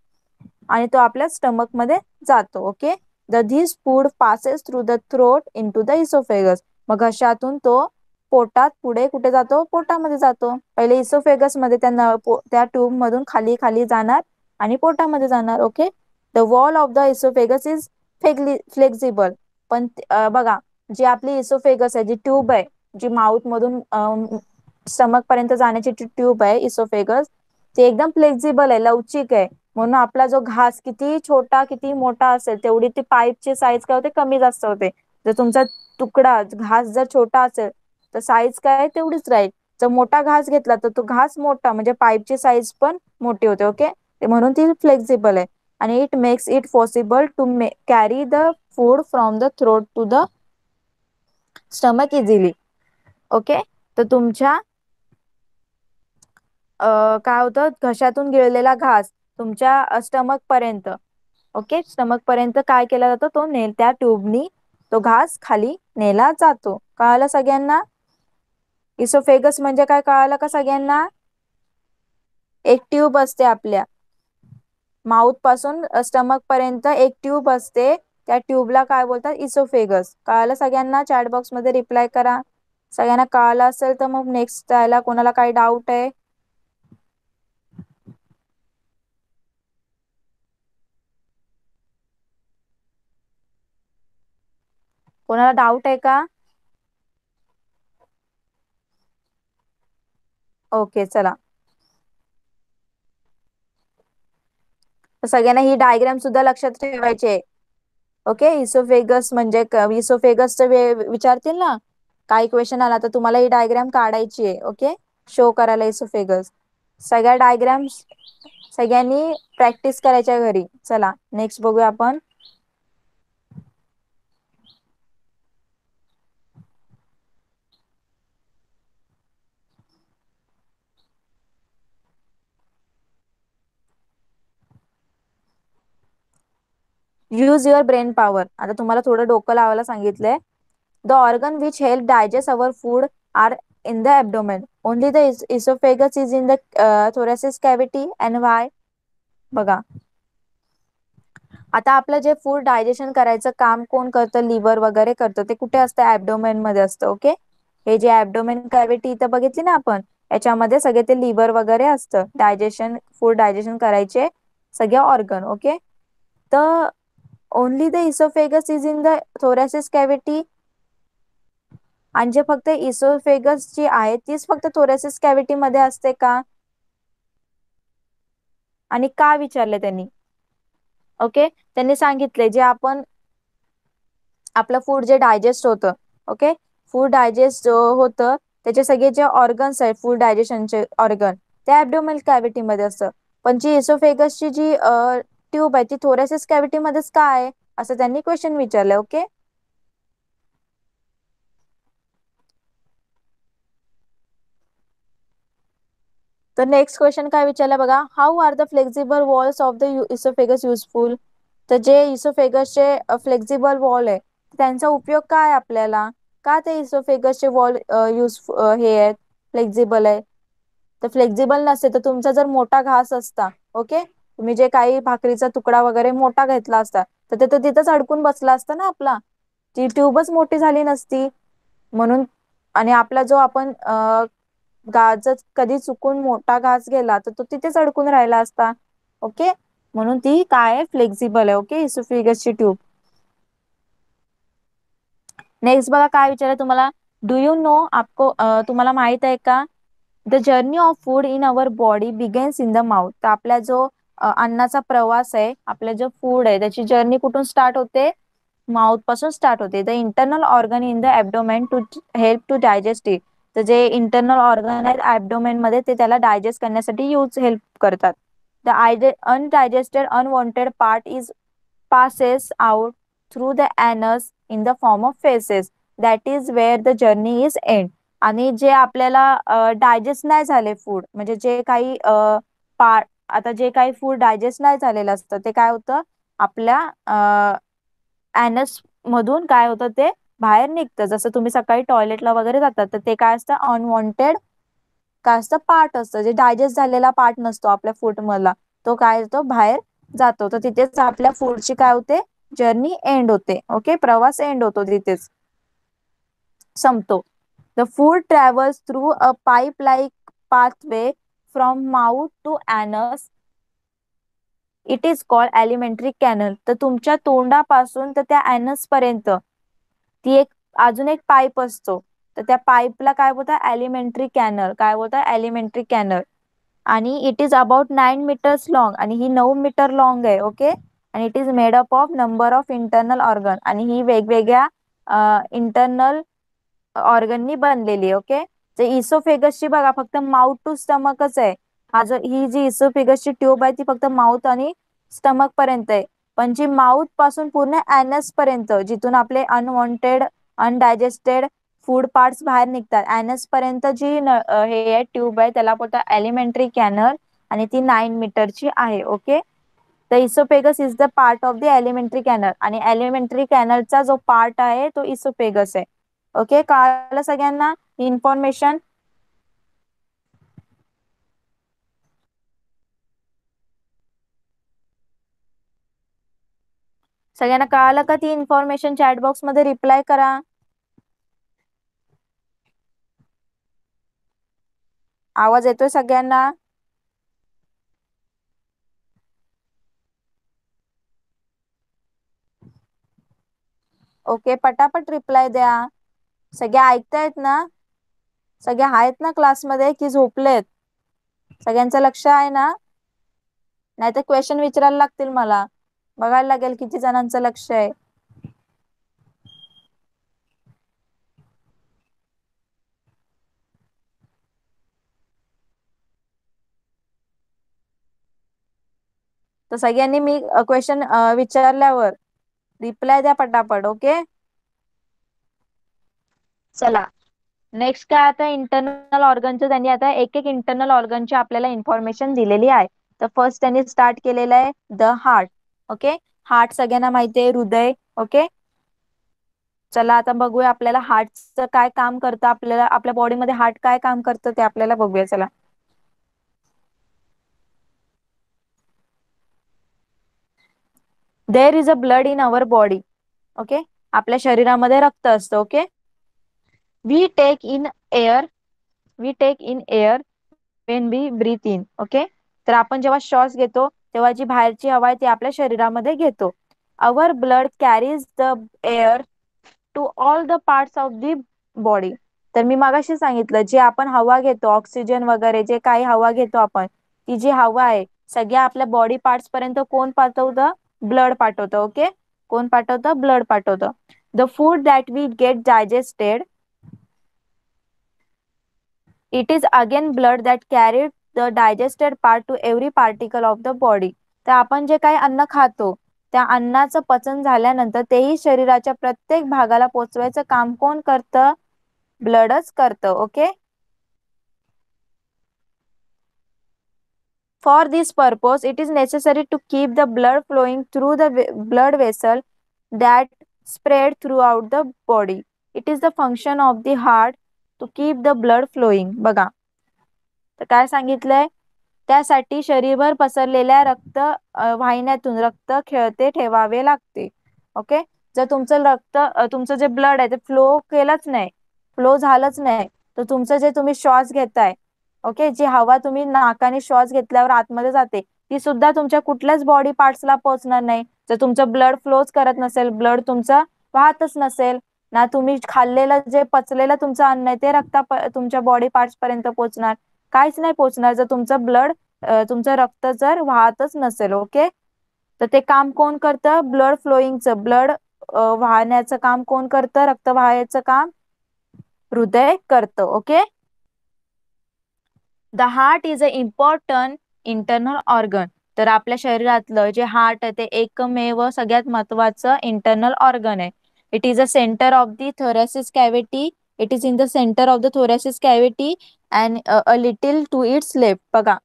S1: आणि तो आपल्या स्टमक मध्ये जातो. Okay, this food passes through the throat into the oesophagus. मग घशातून तो पोटात पुढे कुठे जातो, पोटामध्ये जातो. पहिले इसोफेगस मध्ये त्या ट्यूब मधून खाली खाली जाणार आणि पोटामध्ये जाणार. Okay, the wall of the oesophagus is flexible. पण बघा, जी आपली इसोफेगस आहे, जी ट्यूब आहे, जी माउथ मधून स्टमक पर्यंत जाण्याची ट्यूब आहे इसोफेगस, ती एकदम फ्लेक्झिबल आहे, लवचिक आहे. म्हणून आपला जो घास किती छोटा किती मोठा असेल तेवढी ती पाईपची साईज काय होते, कमी जास्त होते. जर तुमचा तुकडा घास जर छोटा असेल तर साईज काय तेवढीच राहील. जर मोठा घास घेतला तर तो घास मोठा म्हणजे पाईपची साईज पण मोठी होते. ओके, म्हणून ती फ्लेक्झिबल आहे आणि it makes it possible to carry the food from the throat to the stomach easily. Okay, तर तुमच्या काय होतं, घशातून गिळलेला घास तुमच्या स्टमक पर्यंत, ओके, स्टमक पर्यंत काय केला जातो, तो त्या ट्यूबनी तो घास खाली नेला जातो. कळालं सगळ्यांना? इसोफेगस म्हणजे काय कळालं का सगळ्यांना? एक ट्यूब असते आपल्या माउथ पासून स्टमक पर्यंत, एक ट्यूब असते, त्या ट्यूबला काय बोलतात, इसोफेगस. कळालं सगळ्यांना? चॅट बॉक्स मध्ये रिप्लाय करा. सगळ्यांना कळालं असेल तर मग नेक्स्ट जायला कोणाला काही डाऊट आहे? कोणाला डाऊट आहे का? ओके, चला. तर सगळ्यांना ही डायग्राम सुद्धा लक्षात ठेवायचे. ओके, इसोफेगस म्हणजे इसोफेगस विचारतील ना काही क्वेश्चन आला तर तुम्हाला ही डायग्राम काढायची आहे. ओके, शो करायला इसोफेगस. सगळ्या डायग्राम सगळ्यांनी प्रॅक्टिस करायच्या घरी. चला नेक्स्ट बघूया आपण. Use your brain power. आता तुम्हाला थोडं डोकं लावायला सांगितलंय. The organ which help digest our food are in the abdomen. Only the esophagus is in the thoracic cavity and why? बघा, आता आपलं जे फूड डायजेशन करायचं काम कोण करतं, लिव्हर वगैरे करतं, ते कुठे असतं, ऍब्डोमेन मध्ये असतं. ओके, हे जे ऍब्डोमेन कॅव्हिटी इथं बघितली ना आपण, याच्यामध्ये सगळे ते लिव्हर वगैरे असतं, डायजेशन फूड डायजेशन करायचे सगळे ऑर्गन. ओके, तर only the oesophagus is in the thoracic cavity. आणि जे फक्त इसोफेगस जी आहे तीच फक्त थोरॅसिस कॅव्हिटी मध्ये असते का? आणि का विचारले त्यांनी? ओके, त्यांनी सांगितले जे आपण आपलं फूड जे डायजेस्ट होतं, ओके, फूड डायजेस्ट होतं त्याचे सगळे जे ऑर्गन्स आहेत फूड डायजेशनचे ऑर्गन, ते ऍब्डोमिनल कॅव्हिटी मध्ये असतं. पण जी इसोफेगसची जी ट्यूब आहे ती थोरॅसिस कॅव्हिटी मध्येच का आहे, असं त्यांनी क्वेश्चन विचारलं. ओके, तर नेक्स्ट क्वेश्चन काय विचारलं बघा, how are the flexible walls of the oesophagus useful. तर जे इसोफेगसचे फ्लेक्झिबल वॉल आहे त्यांचा उपयोग काय आपल्याला, का ते इसोफेगसचे वॉल हे आहेत फ्लेक्झिबल आहे. तर फ्लेक्झिबल नसते तर तुमचा जर मोठा घास असता, ओके, तुम्ही जे काही भाकरीचा तुकडा वगैरे मोठा घेतला असता तर ते तर तिथंच अडकून बसला असता ना आपला, ती ट्यूबच मोठी झाली नसती. म्हणून आणि आपला जो आपण गाजच कधी चुकून मोठा घास गेला तर तो तिथेच अडकून राहिला असता. ओके, म्हणून ती काय आहे, फ्लेक्झिबल आहे. Okay, इसोफेगसची tube. नेक्स्ट बघा काय विचारलं तुम्हाला, डू यू नो, आपको तुम्हाला माहित आहे का, the journey of food in our body begins in the mouth. तर आपला जो अन्नाचा प्रवास आहे, आपलं जो फूड आहे त्याची जर्नी कुठून स्टार्ट होते, माउथ पासून स्टार्ट होते. The internal organ in the abdomen to help to digest it. तर जे इंटरनल ऑर्गन आहेत ॲब्डोमेन मध्ये ते त्याला डायजेस्ट करण्यासाठी हेल्प करतात. The undigested unwanted part is passes out through the anus in the form of feces. That is where the journey is end. आणि जे आपल्याला डायजेस्ट नाही झाले फूड, म्हणजे जे काही पार्ट, आता जे काही फूड डायजेस्ट नाही झालेलं असतं ते काय होतं, आपल्या ॲनस मधून काय होतं, ते बाहेर निघतं. जसं तुम्ही सकाळी टॉयलेटला वगैरे जातात तर ते काय असतं, अनवॉन्टेड काय असतं, पार्ट असतं, जे डायजेस्ट झालेला पार्ट नसतो आपल्या फूड मधला, तो काय तो बाहेर जातो. तर तिथेच आपल्या फूडची काय होते, जर्नी एंड होते. ओके, प्रवास एंड होतो, तिथेच संपतो. The food travels through a pipe like pathway from mouth to anus, it is called alimentary canal. तर तुमच्या तोंडापासून तर त्या ॲनस पर्यंत ती एक अजून एक पाईप असतो, तर त्या पाईपला काय बोलतात, एलिमेंटरी कॅनल. काय बोलतात, एलिमेंटरी कॅनल. आणि it is about 9 metres long, आणि ही 9 मीटर लॉंग आहे. ओके, आणि it is made up of number of internal organ, आणि ही वेगवेगळ्या इंटरनल ऑर्गननी बनलेली. ओके, तर इसोफेगसची बघा फक्त माउथ टू स्टमकच आहे. हा जो ही जी इसोफेगसची ट्यूब आहे ती फक्त माउथ आणि स्टमक पर्यंत आहे. पण जी माउथ पासून पूर्ण ॲनस पर्यंत, जिथून आपले अनवॉन्टेड अनडायजेस्टेड फूड पार्ट्स बाहेर निघतात, ॲनस पर्यंत जी हे ट्यूब आहे त्याला बोलतात एलिमेंटरी कॅनल, आणि ती 9 मीटरची आहे. Okay, the oesophagus is the part of the elementary canal, आणि एलिमेंटरी कॅनलचा जो पार्ट आहे तो इसोफेगस आहे. ओके, कळलं सगळ्यांना इन्फॉर्मेशन? सगळ्यांना कळालं का ती इन्फॉर्मेशन? चॅट बॉक्स मध्ये रिप्लाय करा. आवाज येतोय सगळ्यांना? ओके, पटापट रिप्लाय द्या. सगळे ऐकतायत ना? सगळे आहेत ना क्लासमध्ये की झोपलेत? सगळ्यांचं लक्ष आहे ना? नाही तर क्वेश्चन विचारायला लागतील मला, बघायला लागेल किती जणांचं लक्ष आहे. तर सगळ्यांनी मी क्वेश्चन विचारल्यावर रिप्लाय द्या पटापट. ओके, चला नेक्स्ट काय, आता इंटरनल ऑर्गनचं त्यांनी आता एक एक इंटरनल ऑर्गनची आपल्याला इन्फॉर्मेशन दिलेली आहे. तर फर्स्ट त्यांनी स्टार्ट केलेलं आहे द हार्ट. ओके, हार्ट सगळ्यांना माहिती आहे, हृदय. ओके, चला आता बघूया आपल्याला हार्टचं काय काम करतं, आपल्याला आपल्या बॉडीमध्ये हार्ट काय काम करतं ते आपल्याला बघूया. चला, there is a blood in our body. Okay, आपल्या शरीरामध्ये रक्त असतं. Okay, we take in air, we take in air when we breathe in. Okay, तर आपण जेव्हा श्वास घेतो तेव्हा जी बाहेरची हवा आहे ती आपल्या शरीरामध्ये घेतो. Our blood carries the air to all the parts of the body. तर मी मगाशी सांगितलं, जे आपण हवा घेतो, ऑक्सिजन वगैरे जे काही हवा घेतो आपण, ती जी हवा आहे सगळ्या आपल्या बॉडी पार्ट्स पर्यंत कोण पाठवतं, ब्लड पाठवतं. ओके, कोण पाठवतं, ब्लड पाठवतं. The food that we get digested, it is again blood that carried the digested part to every particle of the body. तर आपण जे काही अन्न खातो त्या अन्नाचं पचन झाल्यानंतर तेही शरीराच्या प्रत्येक भागाला पोचवायचं काम कोण करतं, ब्लडच करतं. Okay, for this purpose it is necessary to keep the blood flowing through the blood vessel that spread throughout the body. It is the function of the heart to keep the blood flowing. बघा, तर काय सांगितलंय, त्यासाठी शरीरभर पसरलेल्या रक्त वाहिन्यातून रक्त खेळते ठेवावे लागते. ओके, जर तुमचं रक्त तुमचं जे ब्लड आहे ते फ्लो केलंच नाही, फ्लो झालंच नाही, तर तुमचं जे तुम्ही श्वास घेताय, ओके, जी हवा तुम्ही नाकाने श्वास घेतल्यावर आतमध्ये जाते ती सुद्धा तुमच्या कुठल्याच बॉडी पार्ट्सला पोहोचणार नाही. जर तुमचं ब्लड फ्लोच करत नसेल, ब्लड तुमचं वाहतच नसेल ना, तुम्ही खाल्लेलं जे पचलेलं तुमचं अन्न आहे ते तुमच्या बॉडी पार्ट्स पर्यंत पोहोचणार, काहीच नाही पोहोचणार जर तुमचं ब्लड तुमचं रक्त जर वाहतच नसेल. ओके, तर ते काम कोण करतं, ब्लड फ्लोईंगचं, ब्लड वाहण्याचं काम कोण करतं, रक्त वाहायचं काम हृदय करतं. Okay, the heart is a important internal organ. तर आपल्या शरीरातलं जे हार्ट आहे ते एकमेव सगळ्यात महत्वाचं इंटरनल ऑर्गन आहे. It is a centre of the thoracic cavity, it is in the centre of the thoracic cavity and a little to its left. बघा,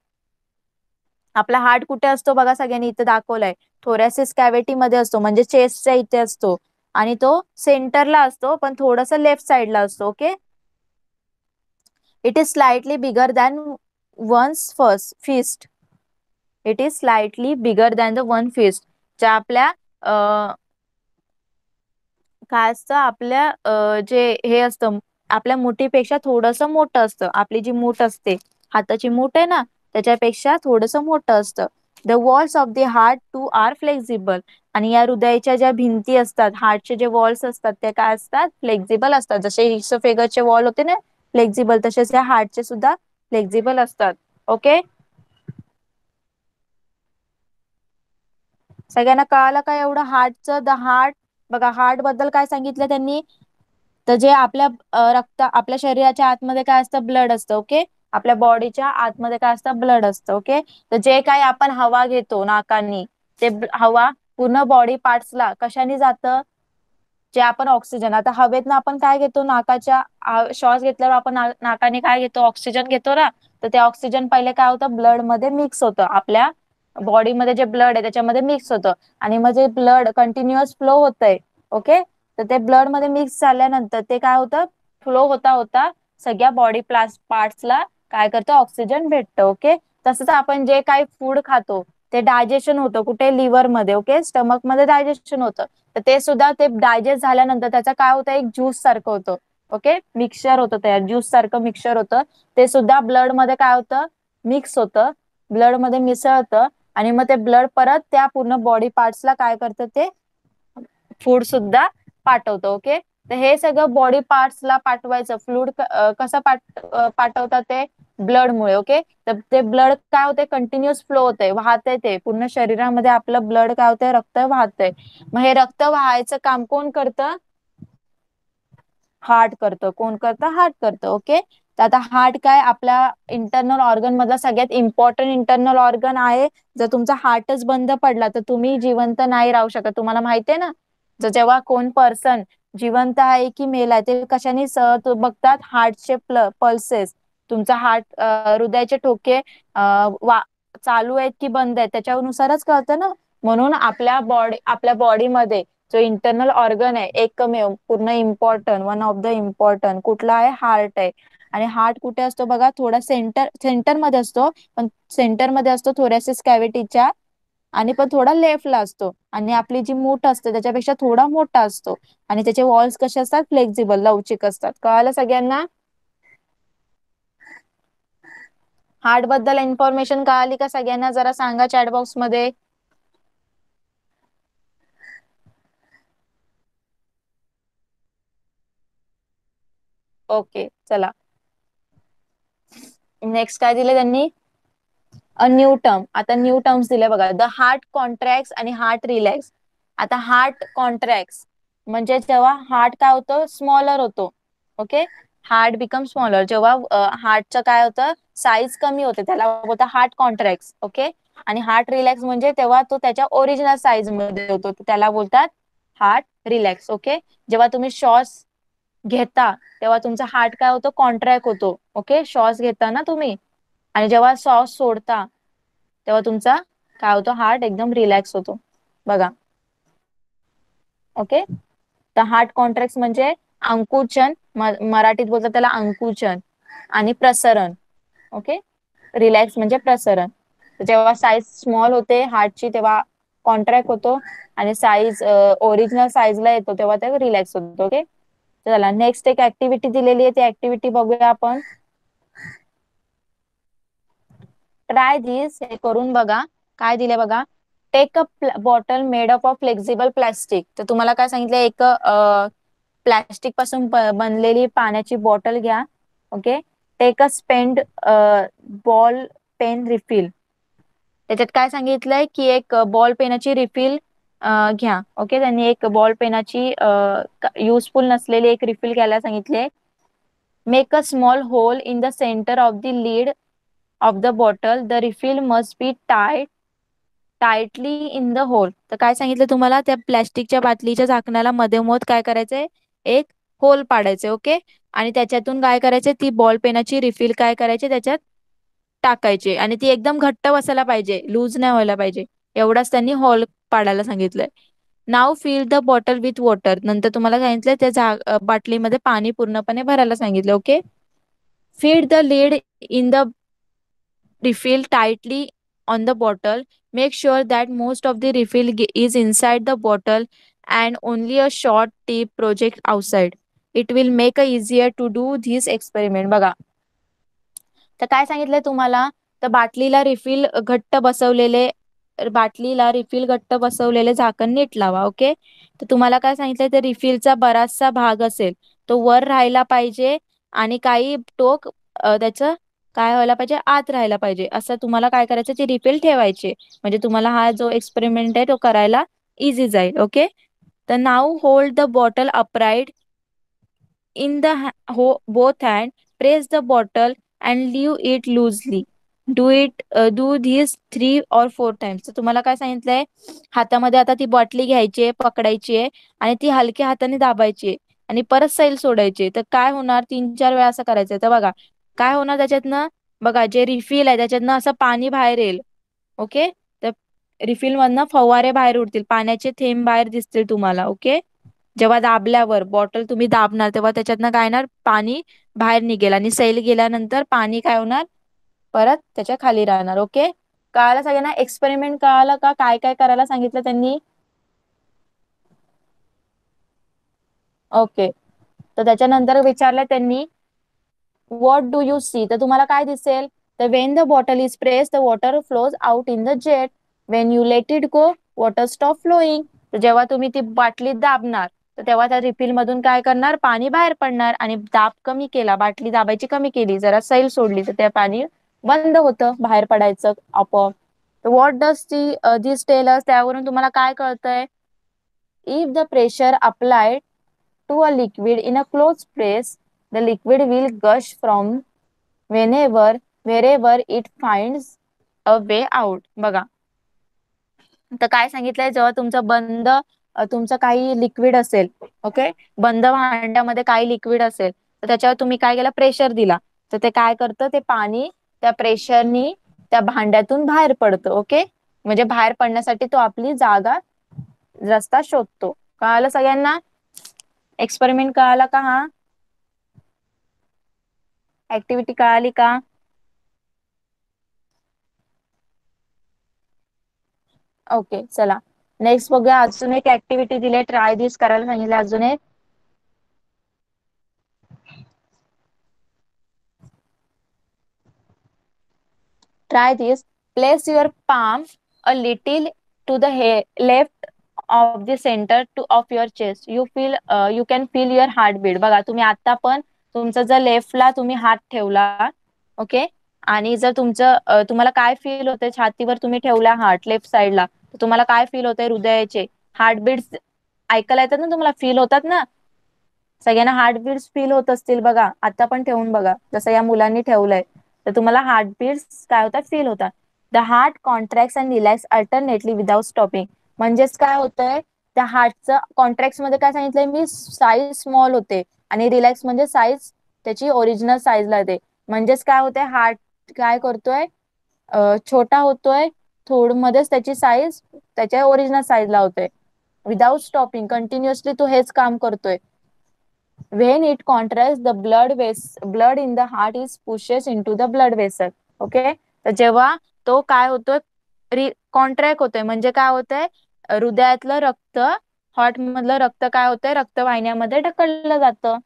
S1: आपला हार्ट कुठे असतो, बघा सगळ्यांनी इथे दाखवलाय, थोरॅसिस कॅव्हिटी मध्ये असतो, म्हणजे चेस्टच्या इथे असतो, आणि तो सेंटरला असतो पण थोडस लेफ्ट साइडला असतो. Okay, it is slightly bigger than one's first fist. It is slightly bigger than the one fist. ज्या आपल्या काय असतं आपल्या जे हे असतं आपल्या मुठीपेक्षा थोडंसं मोठं असतं. आपली जी मूठ असते, हाताची मूठ आहे ना, त्याच्यापेक्षा थोडंसं मोठं असतं. The walls of the heart too are flexible. आणि या हृदयाच्या ज्या भिंती असतात, हार्टचे जे वॉल्स असतात ते काय असतात, फ्लेक्झिबल असतात. जसे इसोफेगसचे वॉल होते ना फ्लेक्झिबल, तसेच या हार्टचे सुद्धा फ्लेक्झिबल असतात. ओके, सगळ्यांना कळालं का एवढं हार्टचं? द हार्ट, बघा हार्ट बद्दल काय सांगितलं त्यांनी, तर जे आपल्या रक्त, आपल्या शरीराच्या आतमध्ये काय असतं, ब्लड असतं. ओके, आपल्या बॉडीच्या आतमध्ये काय असतं, ब्लड असतं. ओके, तर जे काही आपण हवा घेतो नाकानी, ते हवा पूर्ण बॉडी पार्ट्सला कशाने जातं, जे आपण ऑक्सिजन, आता हवेतनं आपण काय घेतो, नाकाच्या श्वास घेतल्यावर आपण नाकाने काय घेतो, ऑक्सिजन घेतो ना. तर ते ऑक्सिजन पहिले काय होतं, ब्लड मध्ये मिक्स होतं. आपल्या बॉडीमध्ये जे ब्लड आहे त्याच्यामध्ये मिक्स होतं. आणि मग जे ब्लड कंटिन्युअस फ्लो होतंय, ओके, तर ते ब्लड मध्ये मिक्स झाल्यानंतर ते काय होतं, फ्लो होता होता सगळ्या बॉडी पार्ट्सला काय करतं, ऑक्सिजन भेटतं. ओके, तसंच आपण जे काही फूड खातो ते डायजेशन होतं कुठे, लिव्हर मध्ये. ओके, स्टमक मध्ये डायजेशन होतं. तर ते सुद्धा ते डायजेस्ट झाल्यानंतर त्याचं काय होतं, एक ज्यूस सारखं होतं. ओके, मिक्सचर होतं, तयार ज्यूस सारखं मिक्सचर होतं. ते सुद्धा ब्लड मध्ये काय होतं, मिक्स होतं, ब्लड मध्ये मिसळतं. आणि मग ते ब्लड परत त्या पूर्ण बॉडी पार्ट्सला काय करतं, ते फूड सुद्धा पाठवतं. ओके, तर हे सगळं बॉडी पार्ट्सला पाठवायचं फ्लूड कसं पाठवतात ते ब्लड मुळे. ओके, तर ते ब्लड काय होते, कंटिन्युअस फ्लो होते, वाहतंय, ते पूर्ण शरीरामध्ये आपलं ब्लड काय होतंय, रक्त वाहतंय. मग हे रक्त वाहायचं काम कोण करतं, हार्ट करतं. कोण करतं, हार्ट करतं. ओके, तर आता हार्ट काय आपल्या इंटरनल ऑर्गन मधला सगळ्यात इम्पॉर्टंट इंटरनल ऑर्गन आहे. जर तुमचा हार्टच बंद पडला तर तुम्ही जिवंत नाही राहू शकत. तुम्हाला माहिती आहे ना, जेव्हा कोण पर्सन जिवंत आहे की मेलाय ते कशाने बघतात, हार्टचे पल्सेस. तुमचा हार्ट, हृदयाचे ठोके चालू आहेत की बंद आहेत त्याच्यानुसारच कळतं ना. म्हणून आपल्या बॉडीमध्ये जो इंटरनल ऑर्गन आहे एकमेव पूर्ण important, one of the important कुठला आहे, हार्ट आहे. आणि हार्ट कुठे असतो बघा, थोडा सेंटर मध्ये असतो, पण सेंटर मध्ये असतो थोड्याशा कॅव्हिटीच्या, आणि पण थोडा लेफ्टला असतो. आणि आपली जी मूठ असते त्याच्यापेक्षा थोडा मोठा असतो. आणि त्याचे वॉल्स कसे असतात, फ्लेक्झिबल, लवचिक असतात. कळालं सगळ्यांना? हार्ट बद्दल इन्फॉर्मेशन कळाली का सगळ्यांना? जरा सांगा चॅट बॉक्स मध्ये. ओके, चला नेक्स्ट काय दिले त्यांनी, अ न्यू टर्म. आता न्यू टर्म्स दिले बघा, द हार्ट कॉन्ट्रॅक्ट आणि हार्ट रिलॅक्स. आता हार्ट कॉन्ट्रॅक्ट म्हणजे जेव्हा हार्ट काय होतं, स्मॉलर होतो. ओके, हार्ट बिकम स्मॉलर, जेव्हा हार्टचं काय होतं, साईज कमी होते, त्याला बोलतात हार्ट कॉन्ट्रॅक्ट. ओके, आणि हार्ट रिलॅक्स म्हणजे तेव्हा तो त्याच्या ओरिजिनल साईज मध्ये होतो, त्याला बोलतात हार्ट रिलॅक्स. ओके, जेव्हा तुम्ही श्वास घेता तेव्हा तुमचा हार्ट काय होतो, कॉन्ट्रॅक्ट होतो. ओके, श्वास घेता ना तुम्ही, आणि जेव्हा श्वास सोडता तेव्हा तुमचा काय होतो, हार्ट एकदम रिलॅक्स होतो. बघा, ओके, तर हार्ट कॉन्ट्रॅक्ट म्हणजे अंकुचन, मराठीत बोलतात त्याला अंकुचन, आणि प्रसरण. ओके, रिलॅक्स म्हणजे प्रसरण. जेव्हा साईज स्मॉल होते हार्टची तेव्हा कॉन्ट्रॅक्ट होतो, आणि साईज ओरिजिनल साईजला येतो तेव्हा ते रिलॅक्स होतो. ओके, चला नेक्स्ट एक ऍक्टिव्हिटी दिलेली आहे, ती ऍक्टिव्हिटी बघूया आपण. ट्राय दिस, हे करून बघा. काय दिले बघा, take a bottle made up of flexible plastic. तर तुम्हाला काय सांगितलं, एक प्लॅस्टिक पासून बनलेली पाण्याची बॉटल घ्या. Okay, take a spend ball pen refill. त्याच्यात काय सांगितलंय की एक बॉल पेनाची रिफिल घ्या. ओके, त्यांनी एक बॉल पेनाची युजफुल नसलेली एक रिफिल घ्यायला सांगितले. Make a small hole in the centre of the lid of the bottle, the refill must be tightly in the hole. तर काय सांगितलं तुम्हाला, त्या प्लॅस्टिकच्या बाटलीच्या झाकणाला मध्ये मोद काय करायचंय, एक होल पाडायचे. ओके, आणि त्याच्यातून काय करायचे, ती बॉल पेनाची रिफिल काय करायची त्याच्यात टाकायची, आणि ती एकदम घट्ट बसायला पाहिजे, लूज नाही व्हायला पाहिजे. एवढाच त्यांनी होल पाडायला सांगितलंय. Now fill the bottle with water. नंतर तुम्हाला सांगितलंय त्या बाटलीमध्ये पाणी पूर्णपणे भरायला सांगितलं. Okay, Feed the lid in the refill tightly on the bottle. Make sure that most of the refill is inside the bottle and only a short tip project outside. It will make it easier to do this experiment. बघा, तर काय सांगितलंय तुम्हाला, तर बाटलीला refill घट्ट बसवलेले झाकण नीट लावा. ओके, तर तुम्हाला काय सांगितलंय, तर रिफिलचा बराचसा भाग असेल तो वर राहायला पाहिजे आणि काही टोक त्याचं काय व्हायला पाहिजे, आत राहायला पाहिजे. असं तुम्हाला काय करायचं, ती रिफिल ठेवायची, म्हणजे तुम्हाला हा जो एक्सपेरिमेंट आहे तो करायला इझी जाईल. ओके, तर now hold the bottle upright in the both hand. Press the bottle and leave it loosely. Do these 3 or 4 times. तर तुम्हाला काय सांगितलंय, हातामध्ये आता ती बॉटली घ्यायची आहे, पकडायची आहे आणि ती हलक्या हाताने दाबायची आहे आणि परत सैल सोडायची. तर काय होणार, 3-4 वेळा असं करायचंय. तर बघा काय होणार त्याच्यातनं, बघा जे रिफिल आहे त्याच्यातनं असं पाणी बाहेर येईल. ओके, तर रिफिल मधनं फवारे बाहेर उडतील, पाण्याचे थेंब बाहेर दिसतील तुम्हाला. ओके, जेव्हा दाबल्यावर बॉटल तुम्ही दाबणार तेव्हा त्याच्यातनं काय होणार, पाणी बाहेर निघेल आणि सैल गेल्यानंतर पाणी काय होणार, परत त्याच्या खाली राहणार. ओके, कळालं सगळ्यांना, एक्सपेरिमेंट कळालं का, काय काय करायला सांगितलं त्यांनी. ओके, तर त्याच्यानंतर विचारलं त्यांनी, व्हॉट डू यू सी, तर तुम्हाला काय दिसेल, तर Wien the bottle is press the water flows out in the jet. Wien you let it go water stop flowing. तर जेव्हा तुम्ही ती बाटली दाबणार तर तेव्हा त्या रिफिल मधून काय करणार, पाणी बाहेर पडणार, आणि दाब कमी केला, बाटली दाबायची कमी केली, जरा सैल सोडली तर त्या पाणी बंद होतं बाहेर पडायचं आपोआप. What does this tell us, त्यावरून तुम्हाला काय कळतंय, if the pressure applied to a liquid in a closed place, the liquid will gush from whenever, wherever it finds a way out. बघा, तर काय सांगितलंय, जेव्हा तुमचं काही लिक्विड असेल, ओके, बंद भांड्यामध्ये काही लिक्विड असेल, तर त्याच्यावर तुम्ही काय केलं, प्रेशर दिला, तर ते काय करतं, ते पाणी त्या प्रेशरनी त्या भांड्यातून बाहेर पडतं. ओके, म्हणजे बाहेर पडण्यासाठी तो आपली रस्ता शोधतो. कळालं सगळ्यांना, एक्सपेरिमेंट कळाला का, हा ऍक्टिव्हिटी कळाली का. ओके, चला नेक्स्ट बघूया. अजून एक ऍक्टिव्हिटी दिली, ट्राय दिस करायला सांगितलं. अजून एक, try this. Place your palm a little to the left of the center of your chest. You can feel your heartbeat. बघा तुम्ही आता पण तुमचा जर लेफ्टला तुम्ही हात ठेवला, ओके, आणि जर तुम्हाला काय फील होते, छातीवर तुम्ही ठेवला हार्ट लेफ्ट साइडला, तर तुम्हाला काय फील होते, हृदयाचे हार्टबीट्स ऐकायला येतात ना तुम्हाला, फील होतात ना, सगळ्यांना हार्टबीट्स फील होत असतील बघा, आता पण ठेवून बघा, जसं या मुलांनी ठेवलंय, तर तुम्हाला हार्टबीट्स काय होतात, फील होतात. The heart contract and relax alternately without stopping. म्हणजेच काय होतंय, त्या हार्टचं कॉन्ट्रॅक्ट मध्ये काय सांगितलंय मी, साईज स्मॉल होते, आणि रिलॅक्स म्हणजे साईज त्याची ओरिजिनल साईजला येते. म्हणजेच काय होतंय, हार्ट काय करतोय, छोटा होतोय, मध्येच त्याची साईज त्याच्या ओरिजिनल साईजला होतोय. विदाउट स्टॉपिंग कंटिन्युअसली तो हेच काम करतोय. When it contracts, the blood in the heart is pushes into the blood vessel. Okay, तर जेव्हा तो काय होतोय, कॉन्ट्रॅक्ट होतोय, म्हणजे काय होतंय, हृदयातलं रक्त, हार्ट मधलं रक्त काय होतंय, रक्तवाहिन्यामध्ये ढकललं जातं.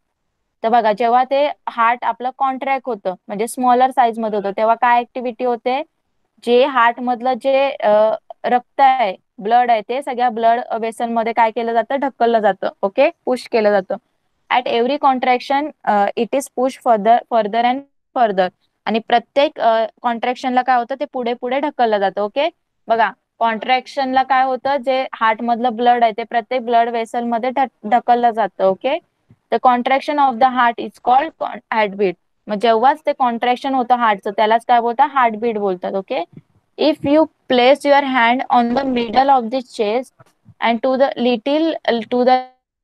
S1: तर बघा जेव्हा ते हार्ट आपलं कॉन्ट्रॅक्ट होतं, म्हणजे स्मॉलर साईज मध्ये होतं, तेव्हा काय ऍक्टिव्हिटी होते, जे हार्ट मधलं जे रक्त आहे, ब्लड आहे, ते सगळ्या ब्लड वेसल मध्ये काय केलं जातं, ढकललं जातं. ओके, पुश केलं जातं. At every contraction it is push further and further. आणि प्रत्येक कॉन्ट्रॅक्शनला काय होतं, ते पुढे पुढे ढकललं जातं. ओके, बघा कॉन्ट्रॅक्शनला काय होतं, जे हार्ट मधलं ब्लड आहे ते प्रत्येक ब्लड वेसल मध्ये ढकललं जातं. Okay, the contraction of the heart is called heartbeat. मग जेव्हाच ते कॉन्ट्रॅक्शन होतं हार्टचं, त्यालाच काय बोलतात, हार्टबीट बोलतात. Okay, if you place your hand on the middle of the chest and to the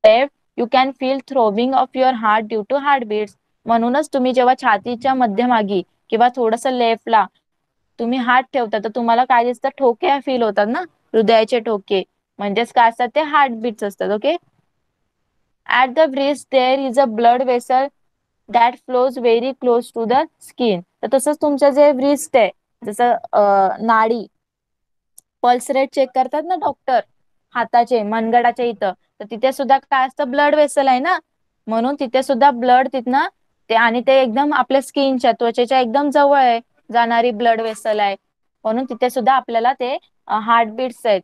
S1: left, you can feel throbbing of your heart due to heartbeats. म्हणूनच तुम्ही जेव्हा छातीच्या मध्यभागी किंवा थोडस लेफ्टला तुम्ही हात ठेवता, तर तुम्हाला काय दिसतं, ठोके फील होतात ना, हृदयाचे ठोके, म्हणजेच काय असतात, ते हार्टबीट्स असतात. Okay, at the breast there is a blood vessel that flows very close to the skin. तर तसंच तुमचं जे व्रिस्ट आहे, जसं नाडी, पल्स रेट चेक करतात ना डॉक्टर हाताचे मनगडाच्या इथं, तर तिथे सुद्धा काय असतं, ब्लड वेसल आहे ना, म्हणून तिथे सुद्धा ब्लड तिथनं ते, आणि ते एकदम आपल्या स्किनच्या त्वचेच्या एकदम जवळ आहे जाणारी ब्लड वेसल आहे, म्हणून तिथे सुद्धा आपल्याला ते हार्टबीट्स आहेत.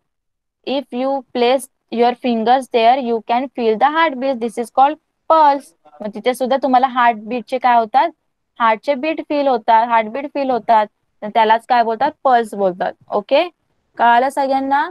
S1: If you place your fingers there you can feel the heartbeat, this is called pulse. मग तिथे सुद्धा तुम्हाला हार्टबीटचे काय होतात, हार्टचे बीट फील होतात, हार्टबीट फील होतात, तर त्यालाच काय बोलतात, पल्स बोलतात. ओके, कळालं सगळ्यांना?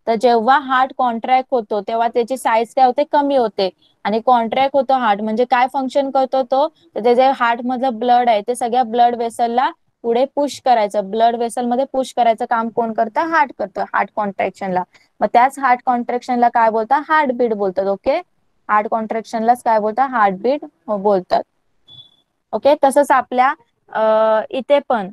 S1: तर जेव्हा हार्ट कॉन्ट्रॅक्ट होतो तेव्हा त्याची साईज काय होते, कमी होते, आणि कॉन्ट्रॅक्ट होतो हार्ट म्हणजे काय फंक्शन करतो तो, तर ते जे हार्ट मधलं ब्लड आहे ते सगळ्या ब्लड वेसलला पुढे पुश करायचं, ब्लड वेसल मध्ये पुश करायचं काम कोण करतं, हार्ट करतं, हार्ट कॉन्ट्रॅक्शनला. मग त्याच हार्ट कॉन्ट्रॅक्शनला काय बोलतात, हार्टबीट बोलतात. ओके, हार्ट कॉन्ट्रॅक्शनलाच काय बोलतात, हार्टबीट बोलतात. ओके, तसंच आपल्या इथे पण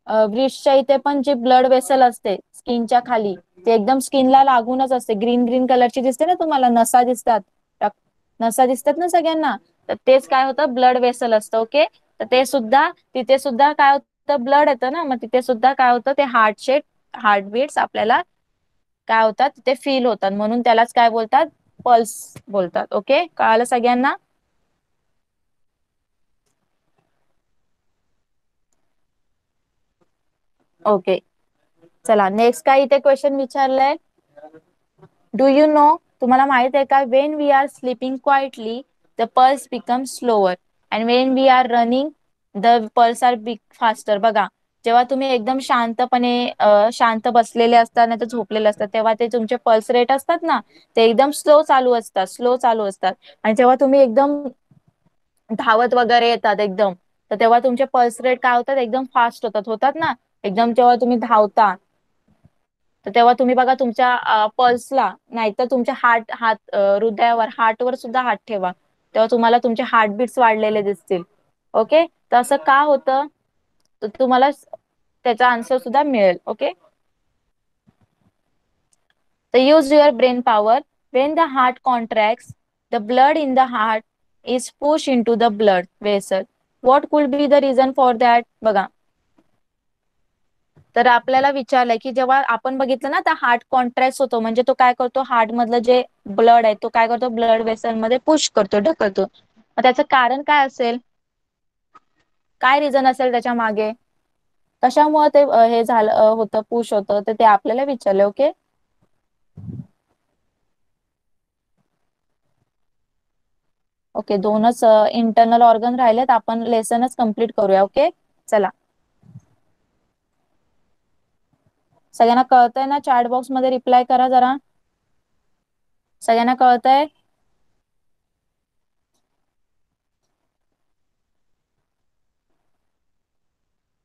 S1: ब्रिस्टच्या इथे पण जी ब्लड वेसल असते स्किनच्या खाली, ते एकदम स्किनला लागूनच असते, ग्रीन ग्रीन कलरची दिसते ना तुम्हाला, नसा दिसतात, नसा दिसतात ना सगळ्यांना, तर तेच काय होतं, ब्लड वेसल असतं. ओके, तर ते सुद्धा तिथे सुद्धा काय होतं, ब्लड येतं ना, मग तिथे सुद्धा काय होतं, ते हार्टचे हार्टबीट्स आपल्याला काय होतात, ते फील होतात, म्हणून त्यालाच काय बोलतात, पल्स बोलतात. ओके, कळालं सगळ्यांना? ओके, चला नेक्स्ट काय इथे क्वेश्चन विचारलंय, डू यू नो, तुम्हाला माहित आहे का, when we are sleeping quietly the pulse become slower and when we are running the pulse are big faster. बघा, जेव्हा तुम्ही एकदम शांतपणे शांत बसलेले असतात नाही तर झोपलेले असतात, तेव्हा ते तुमचे पल्स रेट असतात ना, ते एकदम स्लो चालू असतात, स्लो चालू असतात, आणि जेव्हा तुम्ही एकदम धावत वगैरे येतात एकदम, तर तेव्हा तुमचे पल्स रेट काय होतात, एकदम फास्ट होतात, होतात ना, एकदम जेव्हा तुम्ही धावता, तर तेव्हा तुम्ही बघा तुमच्या पल्सला नाहीतर तुमच्या हृदयावर, हार्टवर सुद्धा हात ठेवा, तेव्हा तुम्हाला तुमचे हार्टबीट्स वाढलेले दिसतील. ओके, तर असं का होतं, तर तुम्हाला त्याचा आन्सर सुद्धा मिळेल. ओके, तर use your brain power, when the heart contracts the blood in the heart is push into the blood vessel. What could be the reason for that. बघा, तर आपल्याला विचारलंय की जेव्हा आपण बघितलं ना, आता हार्ट कॉन्ट्रॅक्ट होतो म्हणजे तो काय करतो, हार्ट मधलं जे ब्लड आहे तो काय करतो, ब्लड वेसल मध्ये पुश करतो, ढकलतो. मग त्याचं कारण काय असेल, काय रिझन असेल त्याच्या मागे, कशामुळे ते हे झालं होतं, पुश होतं, तर ते आपल्याला विचारले. ओके, ओके, दोनच इंटरनल ऑर्गन राहिलेत, आपण लेसनच कम्प्लीट करूया. ओके, चला, सगळ्यांना कळतंय ना, चॅट बॉक्स मध्ये रिप्लाय करा जरा, सगळ्यांना कळतंय?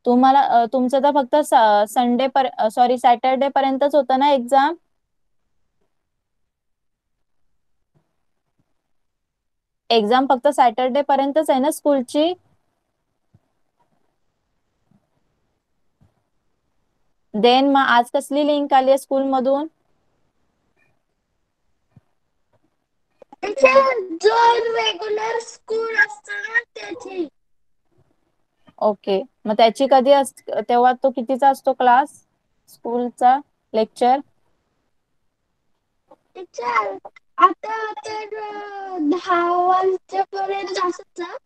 S1: तुम्हाला तुमचं तर फक्त संडे सॉरी सॅटरडे पर्यंतच होतं ना एक्झाम. एक्झाम फक्त सॅटरडे पर्यंतच आहे ना स्कूलची. देन मग आज कसली लिंक आली आहे स्कूल मधून. जो रेग्युलर स्कूल असतं ना त्याची. ओके, मग त्याची कधी तेव्हा तो कितीचा असतो क्लास स्कूलचा लेक्चर. टीचर, आता तर 10 वाजतापर्यंत असतं,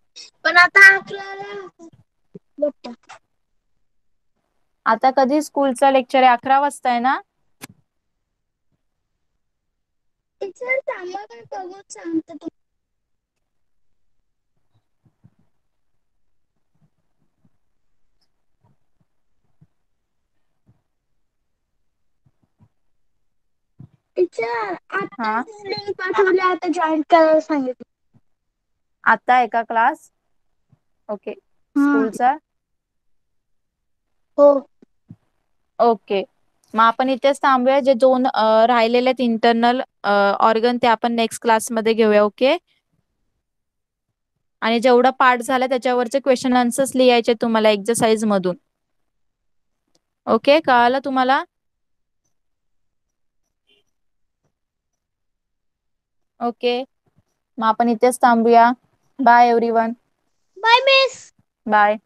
S1: पण आता 11ला भेटतं. आता कधी स्कूलचा लेक्चर आहे, 11 वाजता आहे ना. टीचर थांबा मी बघून सांगते. टीचर, आता लिंक पाठवली, आता जॉईन करायला सांगितलं. आता आहे का क्लास. ओके, स्कूलचा. हो, ओके, मग आपण इथेच थांबूया, जे दोन राहिलेले आहेत इंटरनल ऑर्गन ते आपण नेक्स्ट क्लासमध्ये घेऊया. ओके, आणि जेवढा पार्ट झाला त्याच्यावरचे क्वेश्चन आन्सर्स लिहायचे तुम्हाला एक्सरसाइज मधून. ओके, कळालं तुम्हाला. ओके, मग आपण इथेच थांबूया. Bye everyone.
S2: Bye miss.
S1: Bye.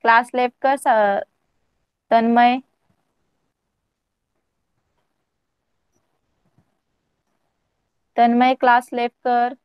S1: Class left कर तन्मय. तन्मय क्लास लेफ्ट कर.